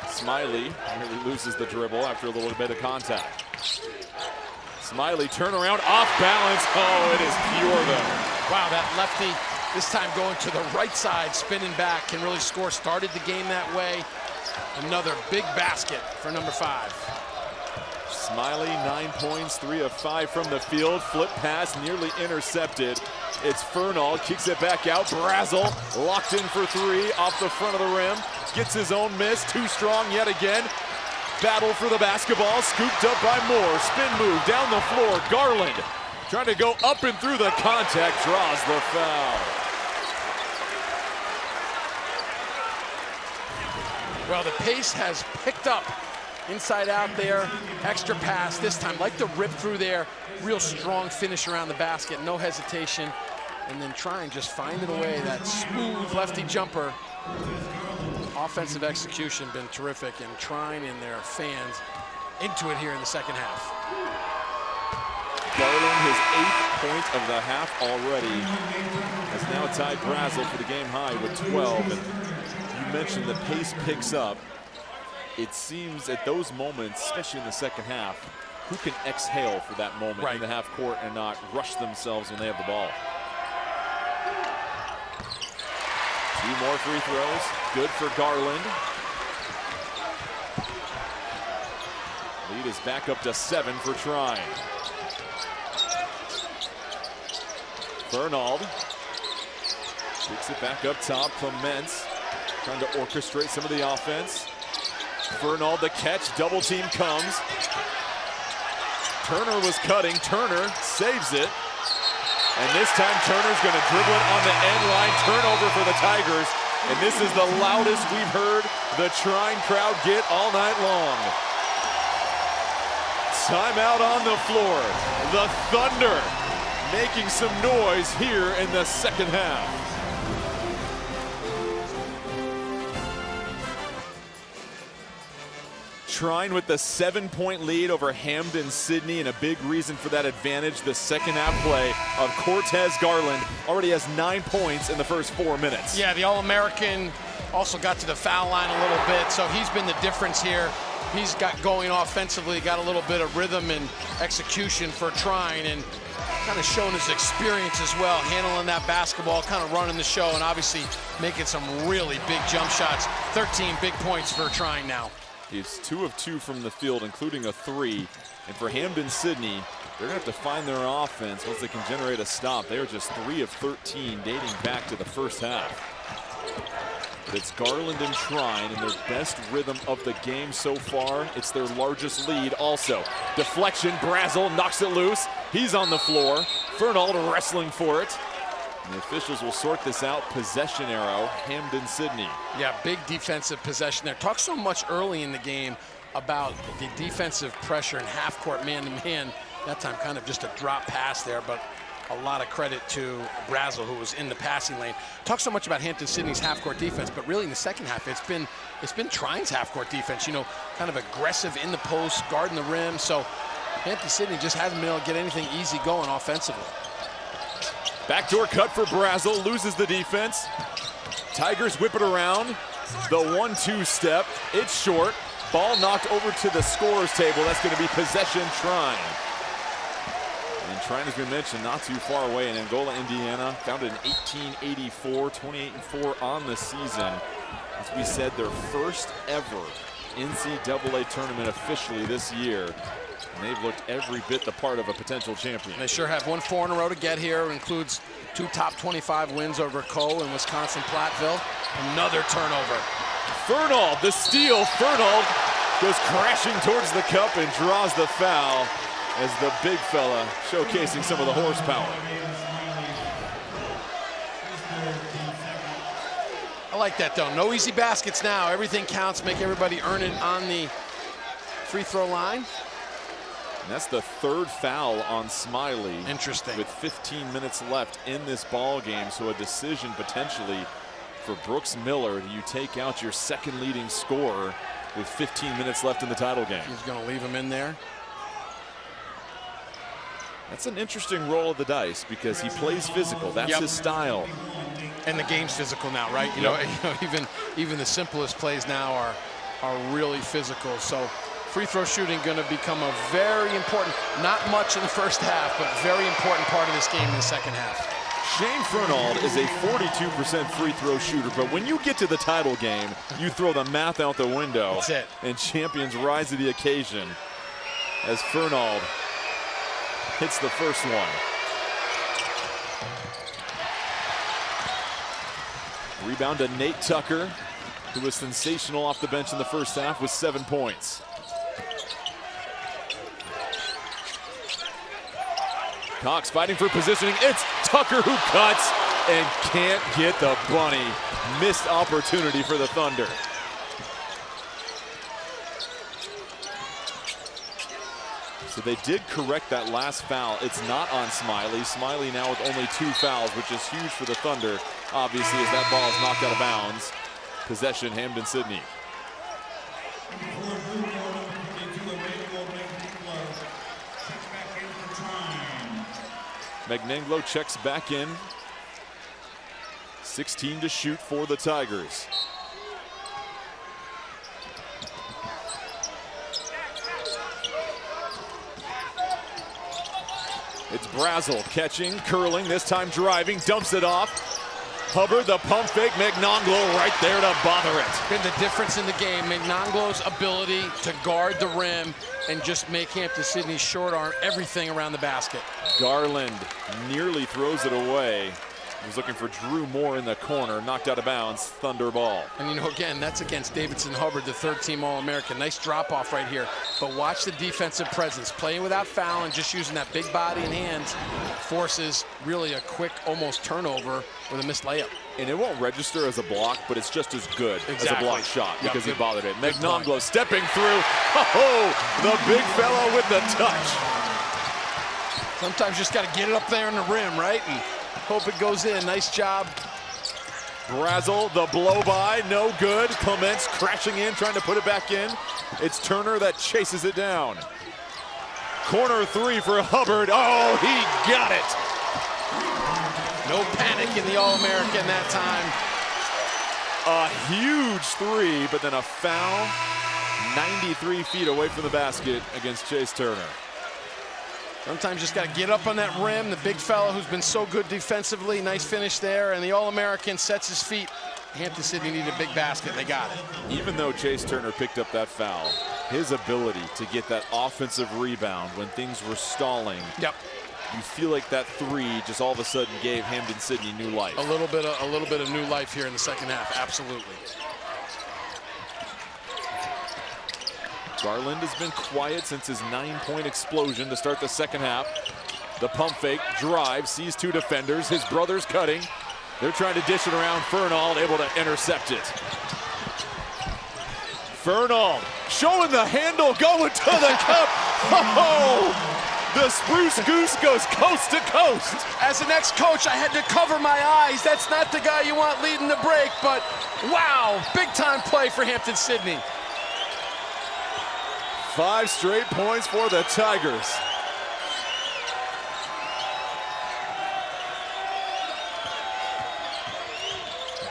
Smiley nearly loses the dribble after a little bit of contact. Smiley turnaround, off balance. Oh, it is pure though. Wow, that lefty this time going to the right side, spinning back, can really score. Started the game that way. Another big basket for number 5. Smiley, 9 points, 3 of 5 from the field. Flip pass nearly intercepted. It's Fernald, kicks it back out. Brazel locked in for 3 off the front of the rim. Gets his own miss, too strong yet again. Battle for the basketball, scooped up by Moore. Spin move down the floor. Garland trying to go up and through the contact, draws the foul. Well, the pace has picked up. Inside out there, extra pass this time, like the rip through there. Real strong finish around the basket, no hesitation. And then Trine just finding a way, that smooth lefty jumper. Offensive execution been terrific, and Trine and their fans into it here in the second half. Garland, his 8th point of the half already, has now tied Brazel for the game high with 12. And you mentioned the pace picks up. It seems at those moments, especially in the second half, who can exhale for that moment in the half court and not rush themselves when they have the ball. 2 more free throws, good for Garland. Lead is back up to 7 for Trine. Fernald kicks it back up top. Clements trying to orchestrate some of the offense. Fernald the catch, double team comes. Turner was cutting, Turner saves it. And this time Turner's gonna dribble it on the end line, turnover for the Tigers. And this is the loudest we've heard the Trine crowd get all night long. Timeout on the floor. The Thunder making some noise here in the second half. Trine with the 7-point lead over Hampden-Sydney, and a big reason for that advantage, the second half play of Cortez Garland. Already has 9 points in the first 4 minutes. Yeah, the All-American also got to the foul line a little bit, so he's been the difference here. He's got going offensively, got a little bit of rhythm and execution for Trine, and kind of showing his experience as well, handling that basketball, kind of running the show, and obviously making some really big jump shots. 13 big points for Trine now. He's 2 of 2 from the field, including a 3. And for Hampden-Sydney, they're gonna have to find their offense once they can generate a stop. They are just 3 of 13 dating back to the first half. But it's Garland and Trine in their best rhythm of the game so far. It's their largest lead also. Deflection, Brazel knocks it loose. He's on the floor. Fernald wrestling for it. And the officials will sort this out. Possession arrow, Hampden-Sydney. Yeah, big defensive possession there. Talk so much early in the game about the defensive pressure and half-court man-to-man. That time kind of just a drop pass there, but a lot of credit to Brazel, who was in the passing lane. Talk so much about Hampden-Sydney's half-court defense, but really in the second half, it's been Trine's half-court defense. You know, kind of aggressive in the post, guarding the rim. So Hampden-Sydney just hasn't been able to get anything easy going offensively. Backdoor cut for Brazel, loses the defense. Tigers whip it around. The 1-2 step, it's short. Ball knocked over to the scorer's table. That's gonna be possession Trine. And Trine has been mentioned not too far away in Angola, Indiana. Founded in 1884, 28-4 on the season. As we said, their first ever NCAA tournament officially this year. And they've looked every bit the part of a potential champion. They sure have. Won 4 in a row to get here. It includes 2 top 25 wins over Coe and Wisconsin Platteville. Another turnover. Fernald, the steal. Fernald goes crashing towards the cup and draws the foul as the big fella showcasing some of the horsepower. I like that, though. No easy baskets now. Everything counts. Make everybody earn it on the free throw line. And that's the 3rd foul on Smiley. Interesting. With 15 minutes left in this ball game, so a decision potentially for Brooks Miller. Do you take out your 2nd leading scorer with 15 minutes left in the title game? He's going to leave him in there. That's an interesting roll of the dice because he plays physical. That's his style. And the game's physical now, right? You know, even the simplest plays now are really physical. So free throw shooting going to become a very important, not much in the first half, but very important part of this game in the second half. Shane Fernald is a 42% free throw shooter, but when you get to the title game, you throw the math out the window. That's it. And champions rise to the occasion as Fernald hits the first one. Rebound to Nate Tucker, who was sensational off the bench in the first half with 7 points. Cox fighting for positioning. It's Tucker who cuts and can't get the bunny. Missed opportunity for the Thunder. So they did correct that last foul. It's not on Smiley. Smiley now with only 2 fouls, which is huge for the Thunder, obviously, as that ball is knocked out of bounds. Possession, Hampden-Sydney. Magnanglo checks back in. 16 to shoot for the Tigers. It's Brazel catching, curling, this time driving, dumps it off. Hubbard, the pump fake, Magnanglo right there to bother it. Been the difference in the game, Magnanglo's ability to guard the rim and just make Hampden-Sydney short arm everything around the basket. Garland nearly throws it away. He was looking for Drew Moore in the corner, knocked out of bounds, Thunder ball. And you know, again, that's against Davidson Hubbard, the 3rd-team All-American. Nice drop off right here, but watch the defensive presence. Playing without foul and just using that big body and hands forces really a quick, almost turnover with a missed layup. And it won't register as a block, but it's just as good as a block shot because he bothered it. Magnanglo stepping through. Oh, the big fella with the touch. Sometimes you just got to get it up there on the rim, right? And hope it goes in. Nice job. Brazel, the blow by, no good. Clements crashing in, trying to put it back in. It's Turner that chases it down. Corner 3 for Hubbard. Oh, he got it. No panic in the All-American that time. A huge 3, but then a foul 93 feet away from the basket against Chase Turner. Sometimes just got to get up on that rim. The big fella who's been so good defensively. Nice finish there. And the All-American sets his feet. Hampden-Sydney needed a big basket. They got it. Even though Chase Turner picked up that foul, his ability to get that offensive rebound when things were stalling. Yep. You feel like that 3 just all of a sudden gave Hampden-Sydney new life. A little bit of new life here in the second half. Absolutely. Garland has been quiet since his 9-point explosion to start the second half. The pump fake, drive, sees 2 defenders. His brother's cutting. They're trying to dish it around. Fernald able to intercept it. Fernald showing the handle, going to the cup. Oh! The Spruce Goose goes coast to coast. As an ex-coach, I had to cover my eyes. That's not the guy you want leading the break, but wow, big-time play for Hampden-Sydney. 5 straight points for the Tigers.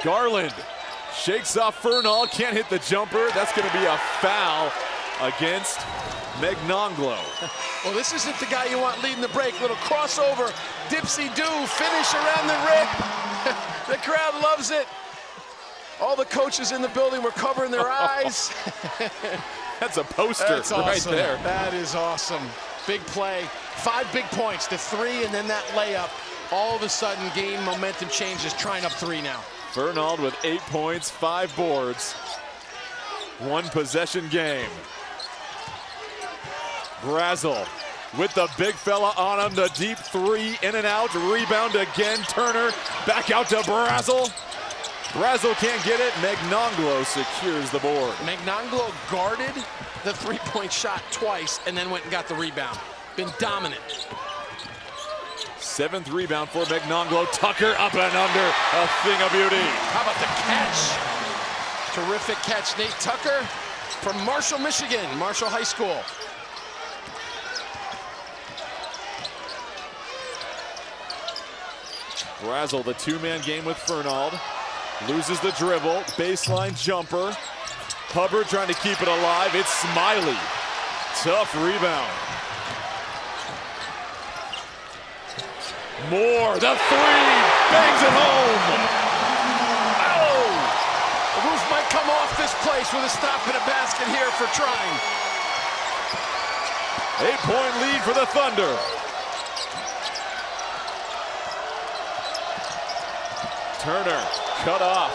Garland shakes off Fernald, can't hit the jumper. That's going to be a foul against Magnanglo. Well, this isn't the guy you want leading the break. Little crossover, dipsy-do, finish around the rim. The crowd loves it. All the coaches in the building were covering their eyes. That's a poster. That's awesome. Right there. That is awesome. Big play. 5 big points, the 3 and then that layup. All of a sudden, game momentum changes. Trine up 3 now. Fernald with 8 points, 5 boards. 1 possession game. Brazel with the big fella on him. The deep 3, in and out. Rebound again. Turner back out to Brazel. Brazel can't get it. Magnanglo secures the board. Magnanglo guarded the 3-point shot twice and then went and got the rebound. Been dominant. 7th rebound for Magnanglo. Tucker up and under. A thing of beauty. How about the catch? Terrific catch, Nate Tucker from Marshall, Michigan, Marshall High School. Brazel, the 2-man game with Fernald. Loses the dribble, baseline jumper. Hubbard trying to keep it alive. It's Smiley. Tough rebound. Moore, the 3, bangs it home. Oh! The roof might come off this place with a stop and a basket here for Trine. 8-point lead for the Thunder. Turner, cut off.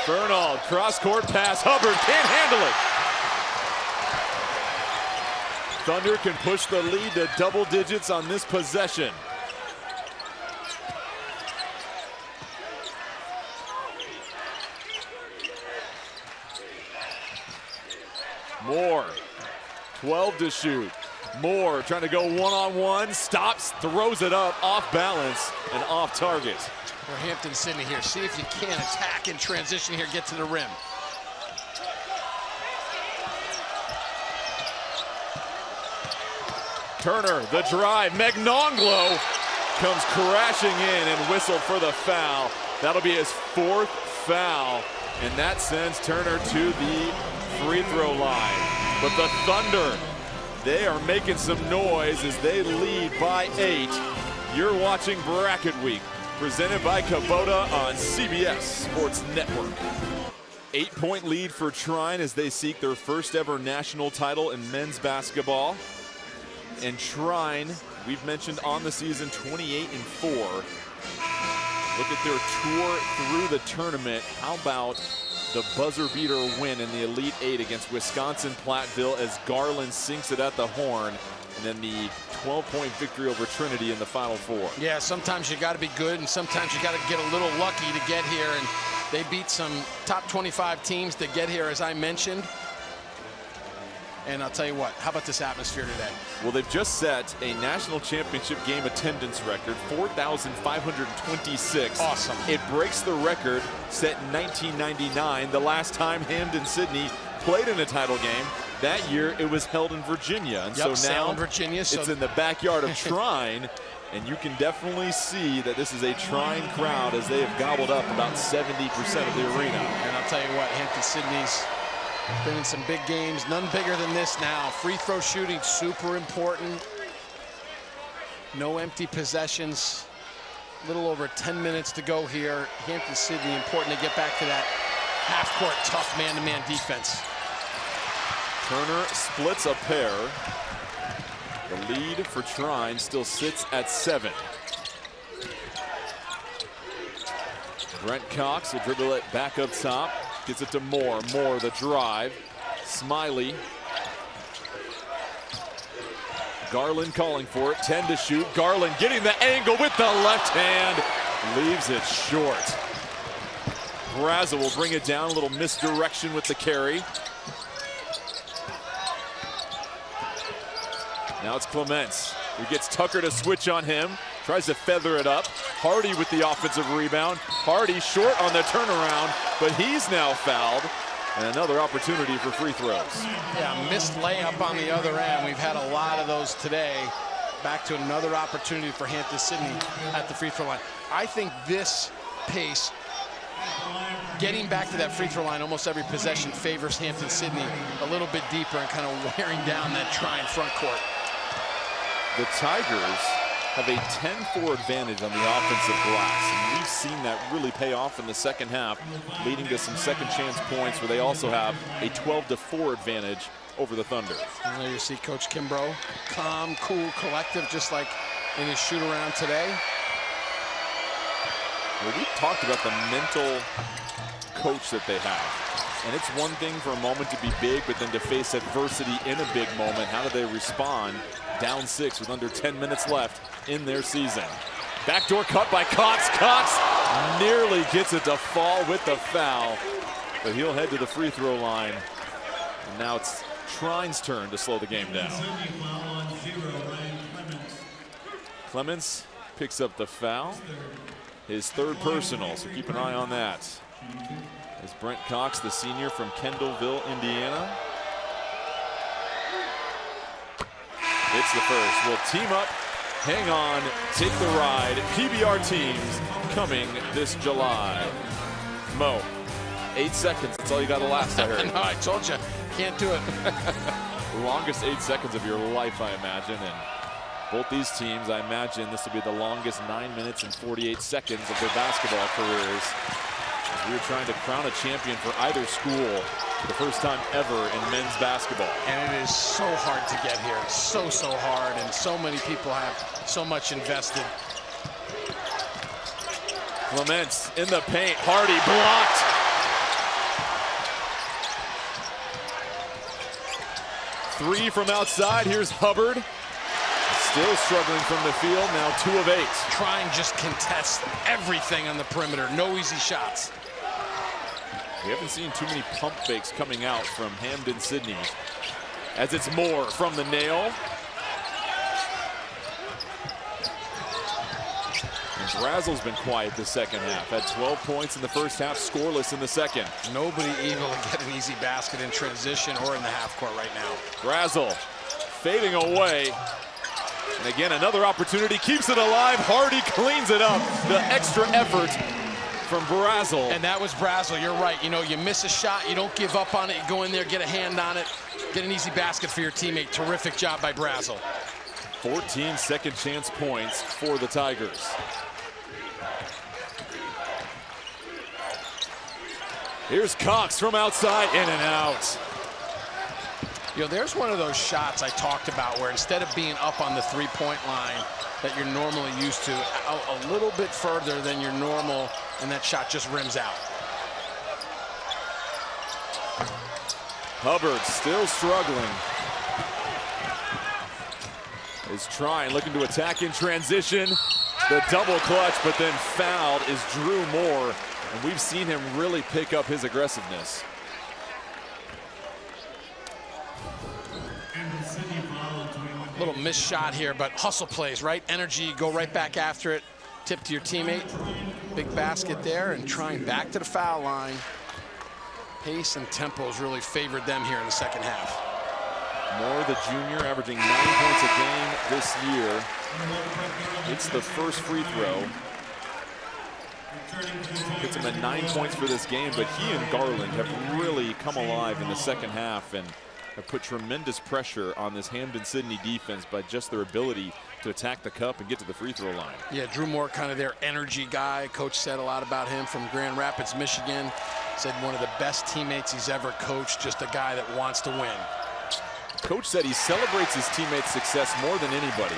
Fernald, cross-court pass. Hubbard can't handle it. Thunder can push the lead to double digits on this possession. Moore, 12 to shoot. Moore trying to go one-on-one, stops, throws it up, off balance, and off target. For Hampden-Sydney here, see if you can attack in transition here, get to the rim. Turner, the drive, Magnanglo comes crashing in and whistled for the foul. That'll be his 4th foul, and that sends Turner to the free throw line. But the Thunder, they are making some noise as they lead by 8. You're watching Bracket Week, presented by Kubota on CBS Sports Network. 8-point lead for Trine as they seek their first ever national title in men's basketball. And Trine, we've mentioned on the season, 28-4. Look at their tour through the tournament. How about the buzzer beater win in the Elite 8 against Wisconsin-Platteville as Garland sinks it at the horn, and then the 12-point victory over Trinity in the Final Four. Yeah, sometimes you got to be good, and sometimes you got to get a little lucky to get here, and they beat some top 25 teams to get here, as I mentioned. And I'll tell you what, how about this atmosphere today? Well, they've just set a national championship game attendance record, 4,526. Awesome. It breaks the record set in 1999, the last time Hampden-Sydney played in a title game. That year, it was held in Virginia. And so now in Virginia, it's in the backyard of Trine. And you can definitely see that this is a Trine crowd as they have gobbled up about 70% of the arena. And I'll tell you what, Hampden-Sydney's been in some big games, none bigger than this now. Free throw shooting, super important. No empty possessions. A little over 10 minutes to go here. Hampden-Sydney, important to get back to that half-court tough man-to-man defense. Turner splits a pair. The lead for Trine still sits at 7. Brent Cox will dribble it back up top. Gets it to Moore. Moore, the drive. Smiley. Garland calling for it. 10 to shoot. Garland getting the angle with the left hand. Leaves it short. Brazel will bring it down. A little misdirection with the carry. Now it's Clements, who gets Tucker to switch on him. Tries to feather it up. Hardy with the offensive rebound. Hardy short on the turnaround, but he's now fouled. And another opportunity for free throws. Yeah, missed layup on the other end. We've had a lot of those today. Back to another opportunity for Hampden-Sydney at the free throw line. I think this pace, getting back to that free throw line almost every possession, favors Hampden-Sydney a little bit deeper and kind of wearing down that Trine front court. The Tigers have a 10-4 advantage on the offensive glass. And we've seen that really pay off in the second half, leading to some second chance points where they also have a 12-4 advantage over the Thunder. And there you see Coach Kimbrough, calm, cool, collective, just like in his shoot around today. Well, we talked about the mental coach that they have. And it's one thing for a moment to be big, but then to face adversity in a big moment. How do they respond? Down 6 with under 10 minutes left in their season. Backdoor cut by Cox. Cox nearly gets it to fall with the foul, but he'll head to the free throw line. And now it's Trine's turn to slow the game down. Clements picks up the foul. His third personal, so keep an eye on that. As Brent Cox, the senior from Kendallville, Indiana. It's the first. We'll team up, hang on, take the ride. PBR teams coming this July. Mo, 8 seconds. That's all you got to last, I heard. No, I told you, can't do it. The longest 8 seconds of your life, I imagine. And both these teams, I imagine this will be the longest 9 minutes and 48 seconds of their basketball careers. As we're trying to crown a champion for either school for the first time ever in men's basketball. And it is so hard to get here. So hard, and so many people have so much invested. Clements in the paint. Hardy blocked. Three from outside. Here's Hubbard. Still struggling from the field. Now 2 of 8. Trine just contests everything on the perimeter. No easy shots. We haven't seen too many pump fakes coming out from Hampden-Sydney. As it's Moore from the nail. And Brazel's been quiet the second half. Had 12 points in the first half, scoreless in the second. Nobody able to get an easy basket in transition or in the half court right now. Brazel fading away. And again, another opportunity, keeps it alive. Hardy cleans it up. The extra effort from Brazel. And that was Brazel, you're right. You know, you miss a shot, you don't give up on it, you go in there, get a hand on it, get an easy basket for your teammate. Terrific job by Brazel. 14 second chance points for the Tigers. Here's Cox from outside, in and out. You know, there's one of those shots I talked about where instead of being up on the three-point line that you're normally used to, a little bit further than your normal, and that shot just rims out. Hubbard still struggling. Is Trine looking to attack in transition. The double clutch, but then fouled is Drew Moore. And we've seen him really pick up his aggressiveness. Little missed shot here, but hustle plays, right? Energy, go right back after it. Tip to your teammate. Big basket there, and Trine back to the foul line. Pace and tempo has really favored them here in the second half. Moore, the junior, averaging 9 points a game this year. It's the first free throw. Gets him at 9 points for this game, but he and Garland have really come alive in the second half and have put tremendous pressure on this Hampden-Sydney defense by just their ability to attack the cup and get to the free throw line. Yeah, Drew Moore, kind of their energy guy. Coach said a lot about him from Grand Rapids, Michigan. Said one of the best teammates he's ever coached, just a guy that wants to win. Coach said he celebrates his teammates' success more than anybody.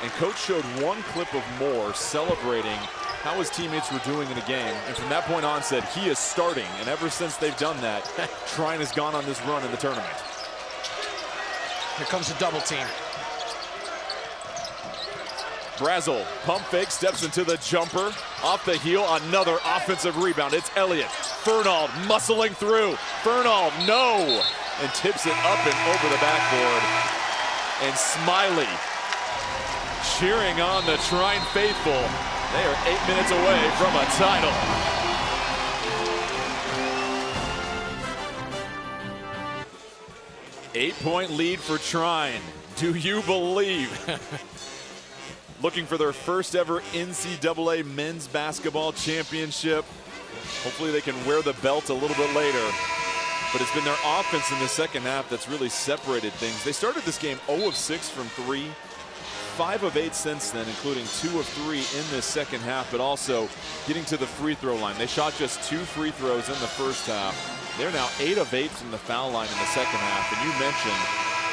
And Coach showed one clip of Moore celebrating how his teammates were doing in a game. And from that point on said he is starting. And ever since they've done that, Trine has gone on this run in the tournament. Here comes the double team. Brazel, pump fake, steps into the jumper. Off the heel, another offensive rebound. It's Elliott. Fernald muscling through. Fernald, no! And tips it up and over the backboard. And Smiley cheering on the Trine faithful. They are 8 minutes away from a title. Eight-point lead for Trine. Do you believe? Looking for their first ever NCAA men's basketball championship. Hopefully they can wear the belt a little bit later. But it's been their offense in the second half that's really separated things. They started this game 0 of 6 from 3, 5 of 8 since then, including 2 of 3 in this second half, but also getting to the free throw line. They shot just 2 free throws in the first half. They're now 8 of 8 from the foul line in the second half. And you mentioned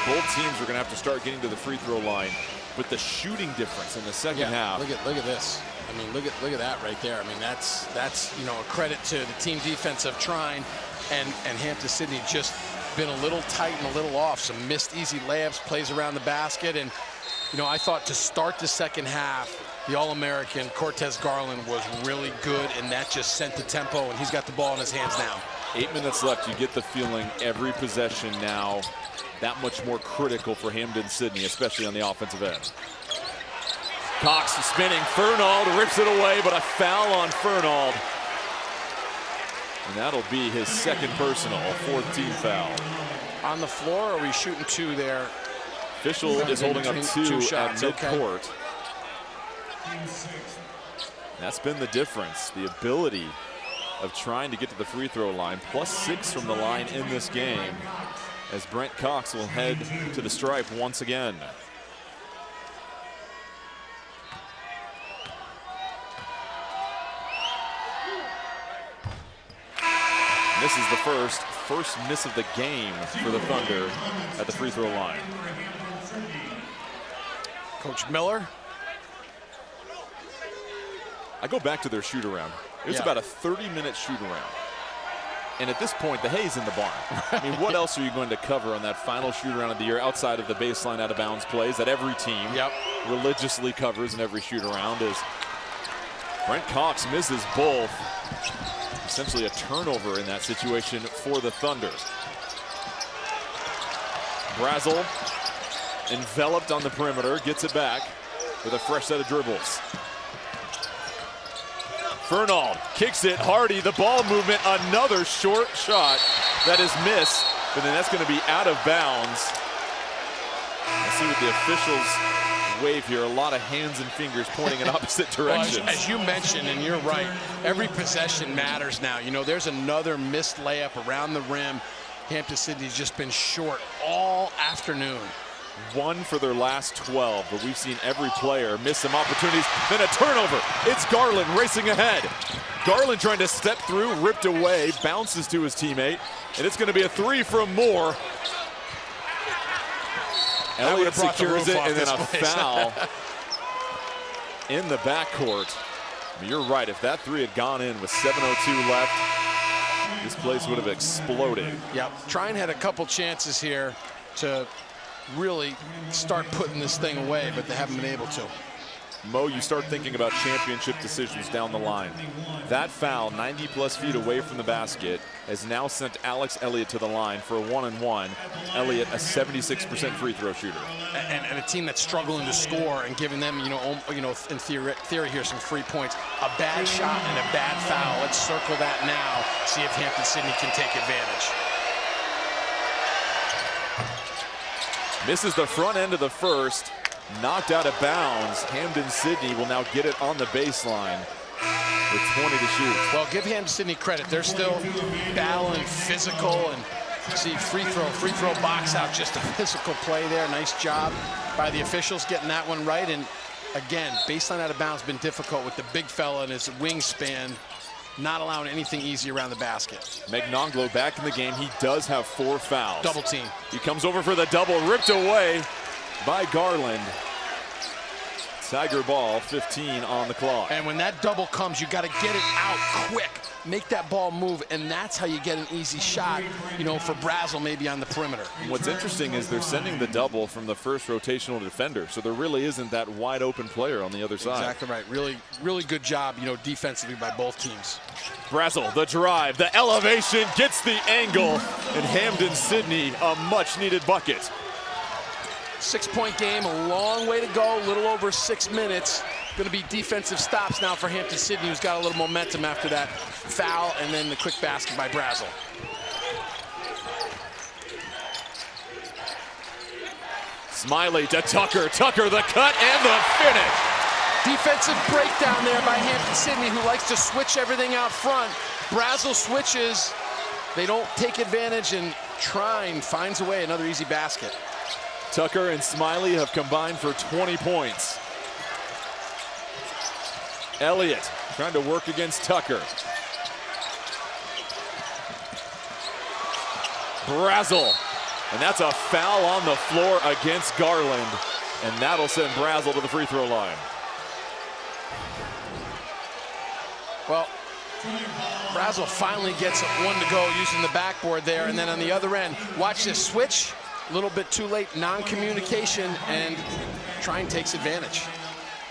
both teams are going to have to start getting to the free throw line. But the shooting difference in the second half. Look at this. I mean, look at that right there. I mean, that's you know, a credit to the team defense of Trine and Hampden-Sydney. Just been a little tight and a little off. Some missed easy layups, plays around the basket, and you know, I thought to start the second half, the All-American Cortez Garland was really good, and that just sent the tempo, and he's got the ball in his hands now. 8 minutes left. You get the feeling every possession now that much more critical for Hampden-Sydney, especially on the offensive end. Cox spinning. Fernald rips it away, but a foul on Fernald. And that'll be his second personal, 4th team foul. On the floor, or are we shooting 2 there? Official is holding up 2 shots at midcourt. That's been the difference, the ability of trying to get to the free throw line, +6 from the line in this game, as Brent Cox will head to the stripe once again. This is the first miss of the game for the Thunder at the free throw line. Coach Miller. I go back to their shoot around. It was about a 30-minute shoot around. And at this point, the hay's in the barn. I mean, what else are you going to cover on that final shoot around of the year outside of the baseline out of bounds plays that every team religiously covers in every shoot around? As Brent Cox misses both. Essentially a turnover in that situation for the Thunder. Brazel enveloped on the perimeter, gets it back with a fresh set of dribbles. Fernald kicks it, Hardy, the ball movement, another short shot that is missed, but then that's going to be out of bounds. Let's see what the officials wave here. A lot of hands and fingers pointing in opposite directions. Well, as you mentioned, and you're right, every possession matters now. You know, there's another missed layup around the rim. Hampden-Sydney's just been short all afternoon. 1 for their last 12, but we've seen every player miss some opportunities. Then a turnover. It's Garland racing ahead. Garland trying to step through, ripped away, bounces to his teammate, and it's going to be a 3 from Moore. Elliott secures it, and then a foul in the backcourt. But you're right, if that 3 had gone in with 7:02 left, this place would have exploded. Yep, Trine had a couple chances here to really start putting this thing away, but they haven't been able to. Mo, you start thinking about championship decisions down the line. That foul, 90+ feet away from the basket, has now sent Alex Elliott to the line for a 1-and-1. Elliott, a 76% free throw shooter. And a team that's struggling to score and giving them, in theory here, some free points. A bad shot and a bad foul. Let's circle that now, see if Hampden-Sydney can take advantage. Misses the front end of the first. Knocked out of bounds. Hampden-Sydney will now get it on the baseline with 20 to shoot. Well, give Hampden-Sydney credit. They're still battling physical, and see free throw box out. Just a physical play there. Nice job by the officials getting that one right. And again, baseline out of bounds been difficult with the big fella and his wingspan, not allowing anything easy around the basket. Magnonglo back in the game. He does have 4 fouls. Double team. He comes over for the double, ripped away by Garland. Tiger ball, 15 on the clock. And when that double comes, you got to get it out quick. Make that ball move, and that's how you get an easy shot, for Brazel maybe on the perimeter. What's interesting is they're sending the double from the first rotational defender, so there really isn't that wide open player on the other side. Exactly right. Really, really good job, defensively by both teams. Brazel, the drive, the elevation, gets the angle, and Hampden-Sydney, a much-needed bucket. 6-point game, a long way to go, a little over 6 minutes. Going to be defensive stops now for Hampden-Sydney, who's got a little momentum after that foul and then the quick basket by Brazel. Smiley to Tucker. Tucker, the cut and the finish. Defensive breakdown there by Hampden-Sydney, who likes to switch everything out front. Brazel switches. They don't take advantage, and Trine finds a way, another easy basket. Tucker and Smiley have combined for 20 points. Elliott trying to work against Tucker. Brazel, and that's a foul on the floor against Garland, and that'll send Brazel to the free throw line. Well, Brazel finally gets one to go using the backboard there, and then on the other end, watch this switch. A little bit too late, non-communication, and Trine takes advantage.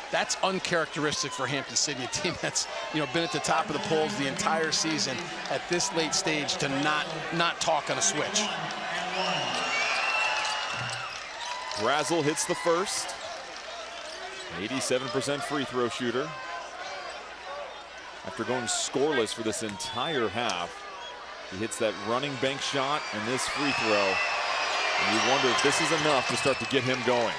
That's uncharacteristic for Hampden-Sydney, a team that's been at the top of the polls the entire season. At this late stage, to not talk on a switch. Brazel hits the first. 87% free throw shooter. After going scoreless for this entire half, he hits that running bank shot and this free throw. And you wonder if this is enough to start to get him going.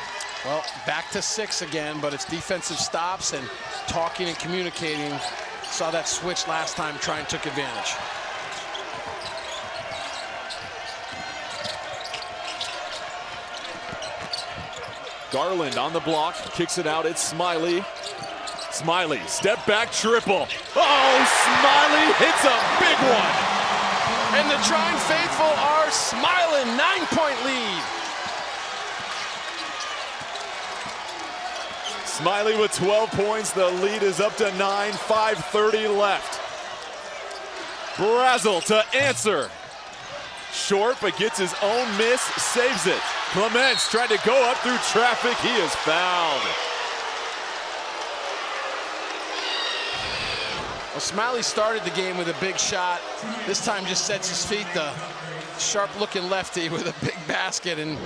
Well, back to 6 again, but it's defensive stops and talking and communicating. Saw that switch last time, Trine took advantage. Garland on the block, kicks it out, it's Smiley. Smiley, step back triple. Oh, Smiley hits a big one. And the Trine faithful are smiling, 9-point lead. Smiley with 12 points, the lead is up to 9, 5:30 left. Brazel to answer. Short, but gets his own miss, saves it. Clements tried to go up through traffic, he is fouled. Well, Smiley started the game with a big shot. This time just sets his feet, the sharp-looking lefty with a big basket, and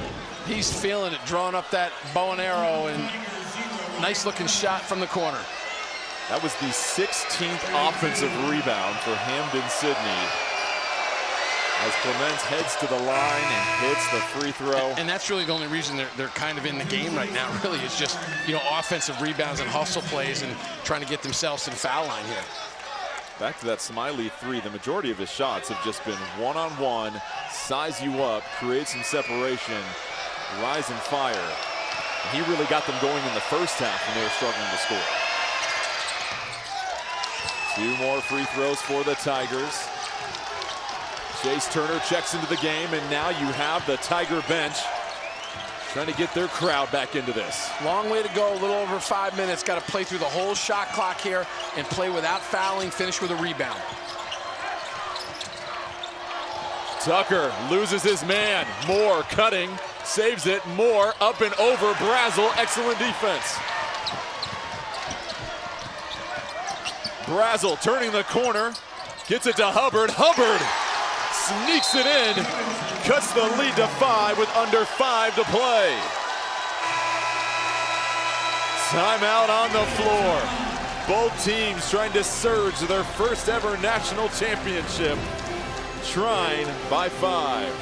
he's feeling it, drawing up that bow and arrow, and nice-looking shot from the corner. That was the 16th offensive rebound for Hampden-Sydney, as Clements heads to the line and hits the free throw. And that's really the only reason they're kind of in the game right now, really. It's just, offensive rebounds and hustle plays and trying to get themselves to the foul line here. Back to that Smiley three. The majority of his shots have just been one-on-one, size you up, create some separation, rise and fire. And he really got them going in the first half when they were struggling to score. 2 more free throws for the Tigers. Chase Turner checks into the game, and now you have the Tiger bench trying to get their crowd back into this. Long way to go, a little over 5 minutes. Got to play through the whole shot clock here and play without fouling, finish with a rebound. Tucker loses his man. Moore cutting, saves it. Moore up and over Brazel. Excellent defense. Brazel turning the corner, gets it to Hubbard. Hubbard sneaks it in, cuts the lead to 5 with under 5 to play. Timeout on the floor. Both teams trying to surge to their first ever national championship. Trine by 5.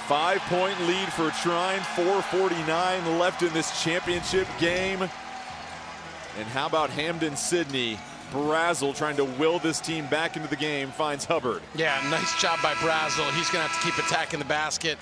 5-point lead for Trine, 4:49 left in this championship game. And how about Hampden-Sydney? Brazel trying to will this team back into the game, finds Hubbard. Yeah, nice job by Brazel. He's going to have to keep attacking the basket.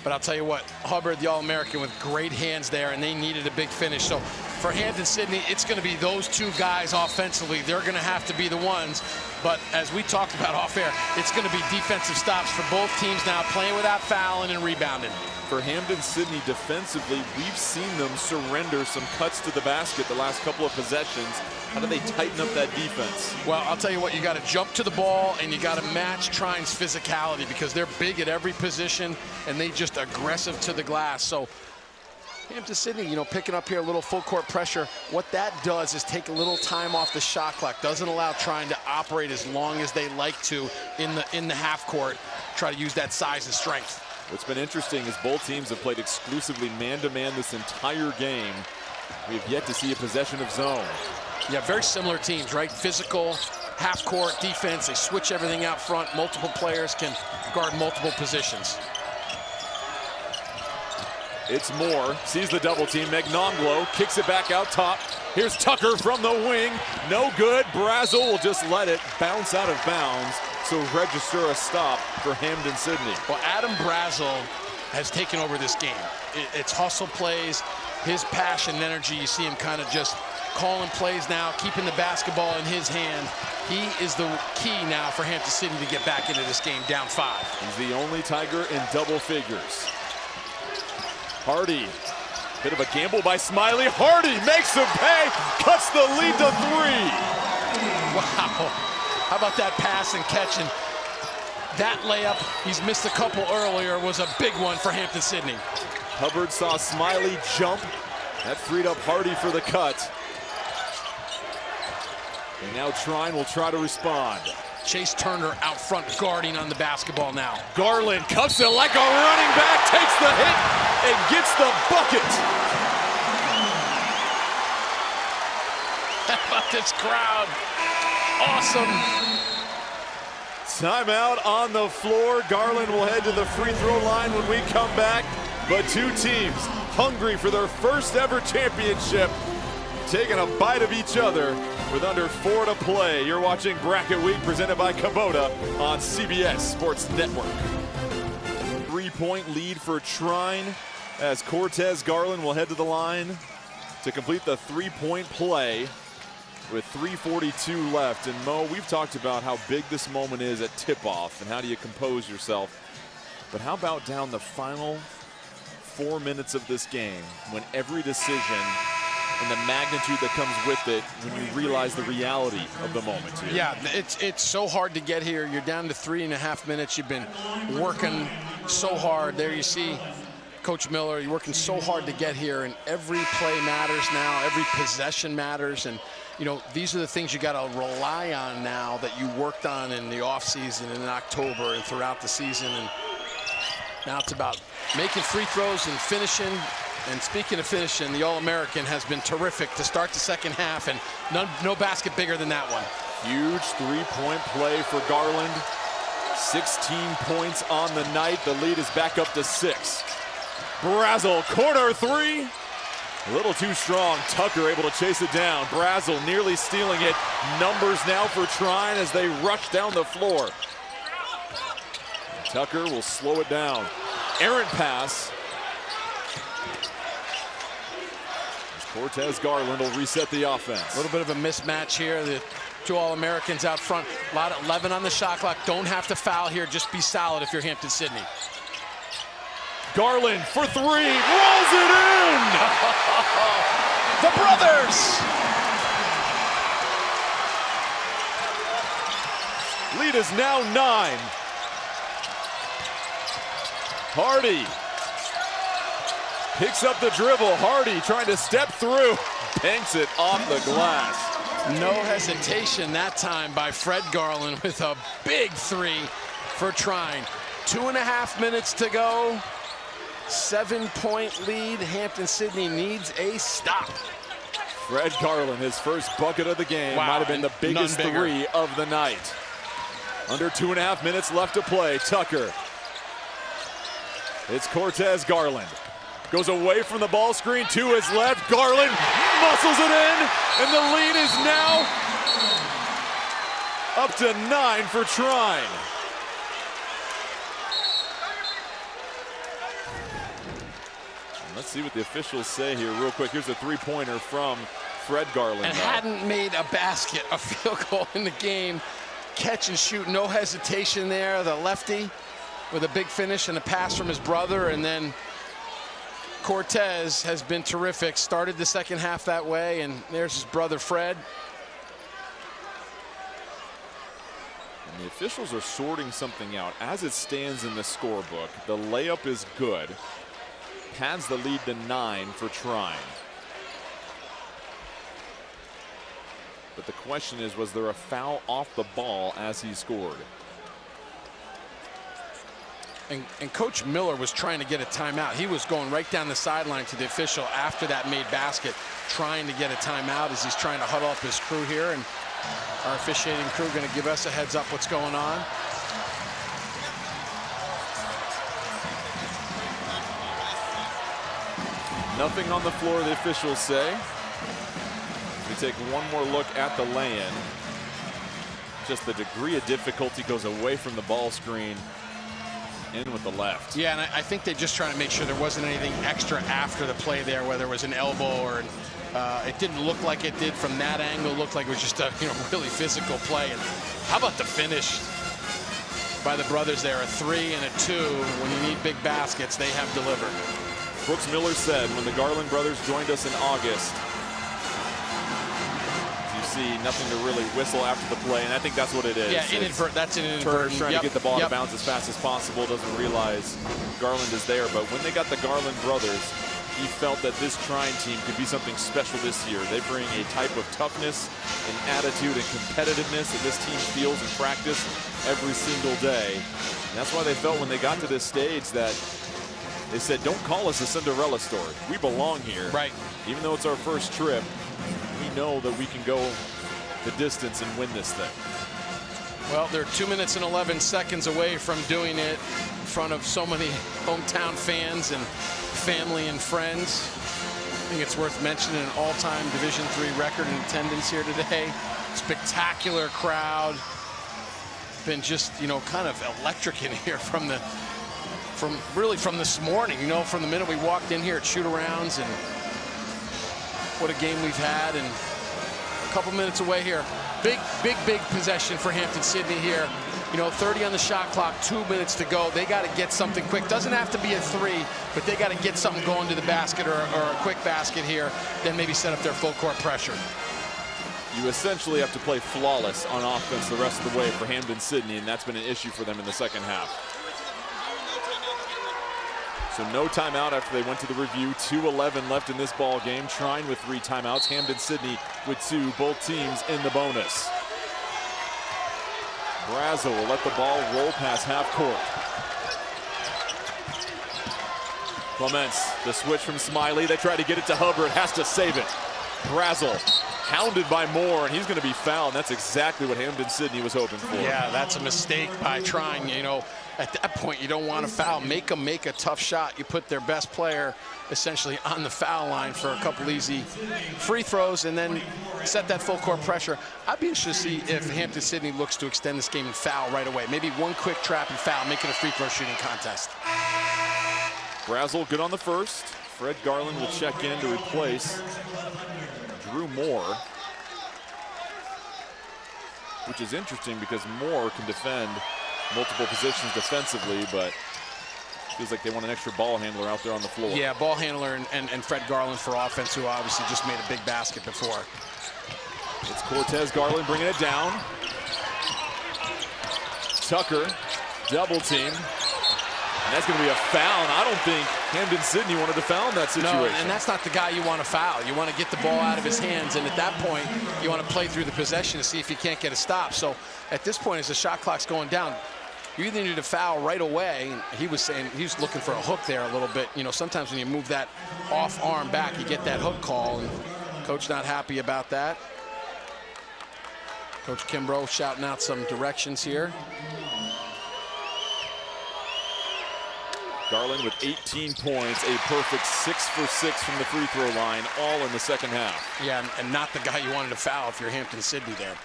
But I'll tell you what, Hubbard, the All-American, with great hands there, and they needed a big finish. So for Hampden-Sydney, it's going to be those 2 guys offensively. They're going to have to be the ones. But as we talked about off air, it's going to be defensive stops for both teams now, playing without fouling and rebounding. For Hampden-Sydney defensively, we've seen them surrender some cuts to the basket the last couple of possessions. How do they tighten up that defense? Well, I'll tell you what, you got to jump to the ball and you got to match Trine's physicality, because they're big at every position and they just aggressive to the glass. So Hampden-Sydney, picking up here a little full court pressure. What that does is take a little time off the shot clock. Doesn't allow Trine to operate as long as they like to in the half court. Try to use that size and strength. What's been interesting is both teams have played exclusively man-to-man this entire game. We have yet to see a possession of zone. Yeah, very similar teams, right? Physical, half-court defense. They switch everything out front. Multiple players can guard multiple positions. It's Moore, sees the double team. Magnonglo kicks it back out top. Here's Tucker from the wing. No good. Brazel will just let it bounce out of bounds. so register a stop for Hampden-Sydney. Well, Adam Brazel has taken over this game. It's hustle plays, his passion and energy. You see him kind of just calling plays now, keeping the basketball in his hand. He is the key now for Hampden-Sydney to get back into this game down 5. He's the only Tiger in double figures. Hardy, bit of a gamble by Smiley. Hardy makes him pay, cuts the lead to 3. Wow, how about that pass and catch? And that layup, he's missed a couple earlier, was a big one for Hampden-Sydney. Hubbard saw Smiley jump. That freed up Hardy for the cut. And now Trine will try to respond. Chase Turner out front guarding on the basketball now. Garland cuffs it like a running back, takes the hit, and gets the bucket. How about this crowd? Awesome. Timeout on the floor. Garland will head to the free throw line when we come back. But two teams hungry for their first ever championship, taking a bite of each other with under 4 to play. You're watching Bracket Week presented by Kubota on CBS Sports Network. 3-point lead for Trine as Cortez Garland will head to the line to complete the 3-point play with 3:42 left. And Mo, we've talked about how big this moment is at tip-off and how do you compose yourself. But how about down the final 4 minutes of this game when every decision and the magnitude that comes with it when you realize the reality of the moment here. Yeah, it's so hard to get here. You're down to 3.5 minutes. You've been working so hard. There you see Coach Miller, you're working so hard to get here, and every play matters now. Every possession matters. And, you know, these are the things you got to rely on now that you worked on in the offseason and in October and throughout the season. And now it's about making free throws and finishing. And speaking of finishing, the All-American has been terrific to start the second half, and no basket bigger than that one. Huge 3-point play for Garland. 16 points on the night. The lead is back up to 6. Brazel, corner 3. A little too strong. Tucker able to chase it down. Brazel nearly stealing it. Numbers now for Trine as they rush down the floor. Tucker will slow it down. Errant pass. Cortez Garland will reset the offense. A little bit of a mismatch here. The two All-Americans out front. A lot of 11 on the shot clock. Don't have to foul here. Just be solid if you're Hampden-Sydney. Garland for 3. Rolls it in! The brothers! Lead is now 9. Hardy picks up the dribble. Hardy trying to step through. Banks it off the glass. No hesitation that time by Fred Garland with a big 3 for Trine. 2.5 minutes to go. 7-point lead. Hampden-Sydney needs a stop. Fred Garland, his first bucket of the game. Wow, might have been the biggest 3 of the night. Under 2.5 minutes left to play. Tucker. It's Cortez Garland. Goes away from the ball screen. 2 is left. Garland muscles it in. And the lead is now up to 9 for Trine. Let's see what the officials say here real quick. Here's a 3-pointer from Fred Garland. And hadn't made a basket, a field goal in the game. Catch and shoot, no hesitation there. The lefty with a big finish and a pass from his brother. And then Cortez has been terrific. Started the second half that way, and there's his brother Fred. And the officials are sorting something out. As it stands in the scorebook, the layup is good. Pads the lead to 9 for Trine. But the question is, was there a foul off the ball as he scored? And Coach Miller was trying to get a timeout. He was going right down the sideline to the official after that made basket, trying to get a timeout as he's trying to huddle up his crew here. And our officiating crew going to give us a heads up what's going on. Nothing on the floor, the officials say. We take one more look at the lay-in. just the degree of difficulty goes away from the ball screen, in with the left. Yeah, and I think they're just trying to make sure there wasn't anything extra after the play there, whether it was an elbow or it didn't look like it did from that angle. It looked like it was just a really physical play. And how about the finish by the brothers there? A 3 and a 2. When you need big baskets, they have delivered. Brooks Miller said when the Garland brothers joined us in August, see nothing to really whistle after the play, and I think that's what it is. Yeah, that's an inadvertent. Turner's trying to get the ball to bounce as fast as possible, doesn't realize Garland is there. But when they got the Garland brothers, he felt that this Trine team could be something special this year. They bring a type of toughness and attitude and competitiveness that this team feels in practice every single day. And that's why they felt when they got to this stage that they said, don't call us a Cinderella story. We belong here. Right. Even though it's our first trip, we know that we can go the distance and win this thing. Well, they're 2 minutes and 11 seconds away from doing it in front of so many hometown fans and family and friends. I think it's worth mentioning an all-time Division III record in attendance here today. Spectacular crowd. Been just, kind of electric in here from this morning, from the minute we walked in here at shoot-arounds, and what a game we've had. And a couple minutes away here. Big possession for Hampden-Sydney here. 30 on the shot clock, 2 minutes to go. They got to get something quick. Doesn't have to be a 3, but they got to get something going to the basket or a quick basket here, then maybe set up their full court pressure. You essentially have to play flawless on offense the rest of the way for Hampden-Sydney, and that's been an issue for them in the second half. So no timeout after they went to the review. 2:11 left in this ball game. Trine with 3 timeouts. Hampden-Sydney with 2. Both teams in the bonus. Brazel will let the ball roll past half court. Clements, the switch from Smiley. They try to get it to Hubbard. Has to save it. Brazel hounded by Moore, and he's going to be fouled. That's exactly what Hampden-Sydney was hoping for. Yeah, that's a mistake by Trine. At that point, you don't want to foul. Make them make a tough shot. You put their best player essentially on the foul line for a couple easy free throws and then set that full court pressure. I'd be interested to see if Hampden-Sydney looks to extend this game and foul right away. Maybe one quick trap and foul, make it a free throw shooting contest. Brazel good on the first. Fred Garland will check in to replace Drew Moore, which is interesting because Moore can defend multiple positions defensively, but feels like they want an extra ball handler out there on the floor. Yeah, ball handler and Fred Garland for offense, who obviously just made a big basket before. It's Cortez Garland bringing it down. Tucker, double team. And that's going to be a foul. And I don't think Hampden-Sydney wanted to foul in that situation. No, and that's not the guy you want to foul. You want to get the ball out of his hands, and at that point, you want to play through the possession to see if you can't get a stop. So at this point, as the shot clock's going down, you either need to foul right away. He was saying he was looking for a hook there a little bit. Sometimes when you move that off arm back, you get that hook call, and coach not happy about that. Coach Kimbrough shouting out some directions here. Garland with 18 points, a perfect 6 for 6 from the free throw line, all in the second half. Yeah, and not the guy you wanted to foul if you're Hampden-Sydney there.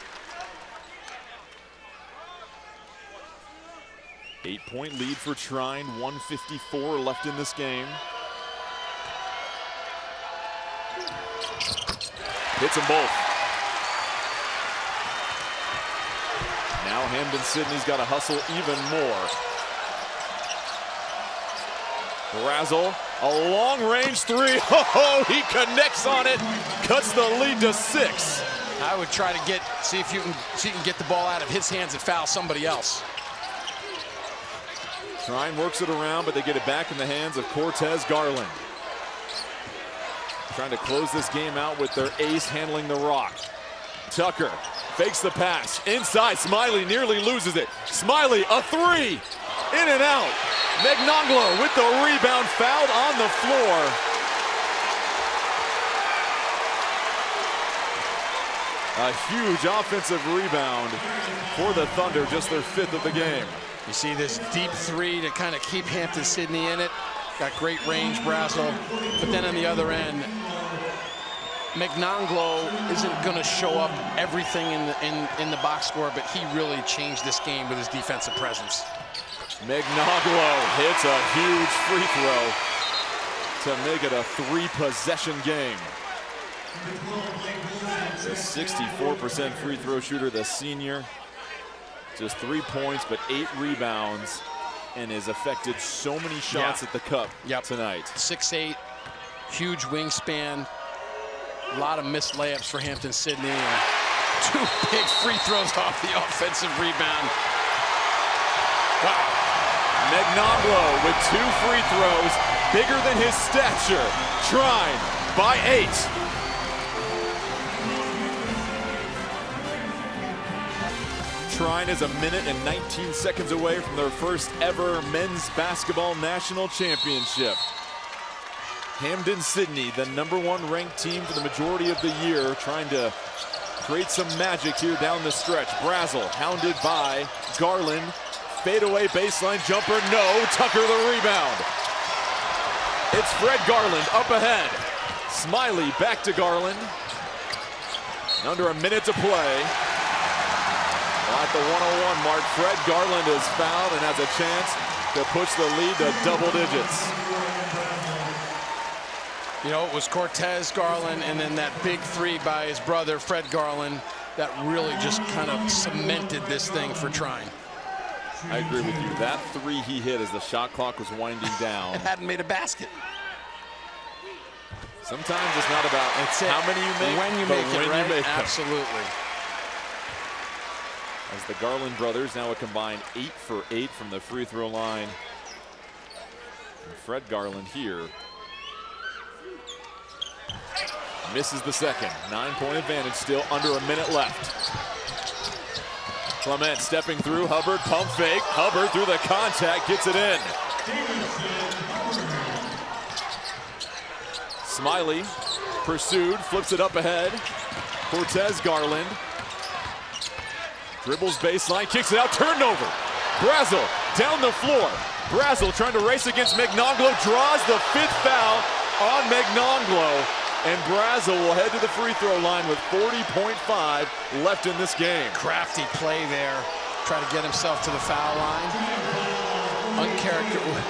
8-point lead for Trine, 1:54 left in this game. Hits them both. Now Hampden-Sydney's got to hustle even more. Brazel, a long-range 3. Oh, he connects on it, cuts the lead to 6. I would try to see if you can get the ball out of his hands and foul somebody else. Trine works it around, but they get it back in the hands of Cortez Garland. Trying to close this game out with their ace handling the rock. Tucker fakes the pass. Inside, Smiley nearly loses it. Smiley, a 3. In and out. Megnanglo with the rebound, fouled on the floor. A huge offensive rebound for the Thunder, just their 5th of the game. You see this deep 3 to kind of keep Hampden-Sydney in it. Got great range, Brazel. But then on the other end, Megnanglo isn't going to show up everything in the box score, but he really changed this game with his defensive presence. Megnanglo hits a huge free throw to make it a 3-possession game. A 64% free throw shooter, the senior. Just 3 points, but 8 rebounds, and has affected so many shots at the cup tonight. 6'8", huge wingspan. A lot of missed layups for Hampden-Sydney, and 2 big free throws off the offensive rebound. Wow. Megnanglo with 2 free throws, bigger than his stature. Trine by 8. Trine is 1 minute and 19 seconds away from their first ever men's basketball national championship. Hampden-Sydney, the #1 ranked team for the majority of the year, trying to create some magic here down the stretch. Brazel hounded by Garland. Fadeaway baseline jumper, no. Tucker the rebound. It's Fred Garland up ahead. Smiley back to Garland. Under 1 minute to play. At the 101 mark, Fred Garland is fouled and has a chance to push the lead to double digits. You know, it was Cortez Garland and then that big 3 by his brother, Fred Garland, that really just kind of cemented this thing for Trine. I agree with you. That 3 he hit as the shot clock was winding down. It hadn't made a basket. Sometimes it's not about how many you make, when you but make it, when right? you make them. Absolutely. As the Garland brothers now a combined 8 for 8 from the free throw line. And Fred Garland here misses the second. 9-point advantage still, under 1 minute left. Clement stepping through, Hubbard pump fake. Hubbard through the contact, gets it in. Smiley pursued, flips it up ahead. Cortez Garland. Dribbles baseline, kicks it out, turned over. Brazel down the floor. Brazel trying to race against Megnanglo, draws the 5th foul on Megnanglo. And Brazel will head to the free throw line with 40.5 left in this game. Crafty play there. Try to get himself to the foul line. Uncharacteristic.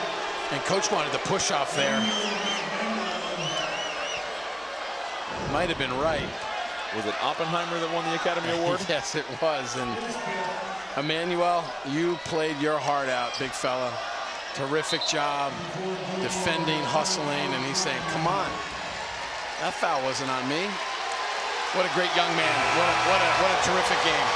And coach wanted the push off there. Might have been right. Was it Oppenheimer that won the Academy Award? Yes, it was. And Emmanuel, you played your heart out, big fella. Terrific job defending, hustling, and he's saying, come on. That foul wasn't on me. What a great young man. What a terrific game.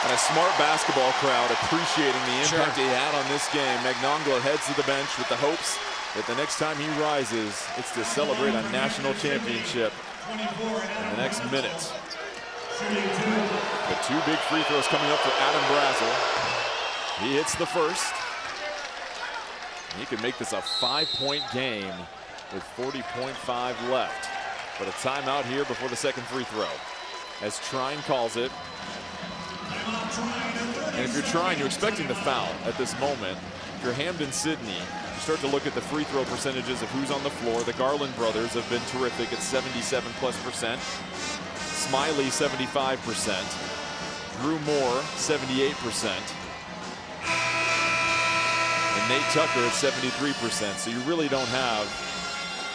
And a smart basketball crowd appreciating the impact he had on this game. Megnanglo heads to the bench with the hopes that the next time he rises, it's to celebrate a national championship in the next minute. The 2 big free throws coming up for Adam Brazel. He hits the first. He can make this a 5-point game with 40.5 left. But a timeout here before the second free throw, as Trine calls it. And if you're Trine, you're expecting the foul at this moment. If you're Hampden-Sydney, you start to look at the free throw percentages of who's on the floor. The Garland brothers have been terrific at 77+%. Smiley, 75%. Drew Moore, 78%. And Nate Tucker at 73%. So you really don't have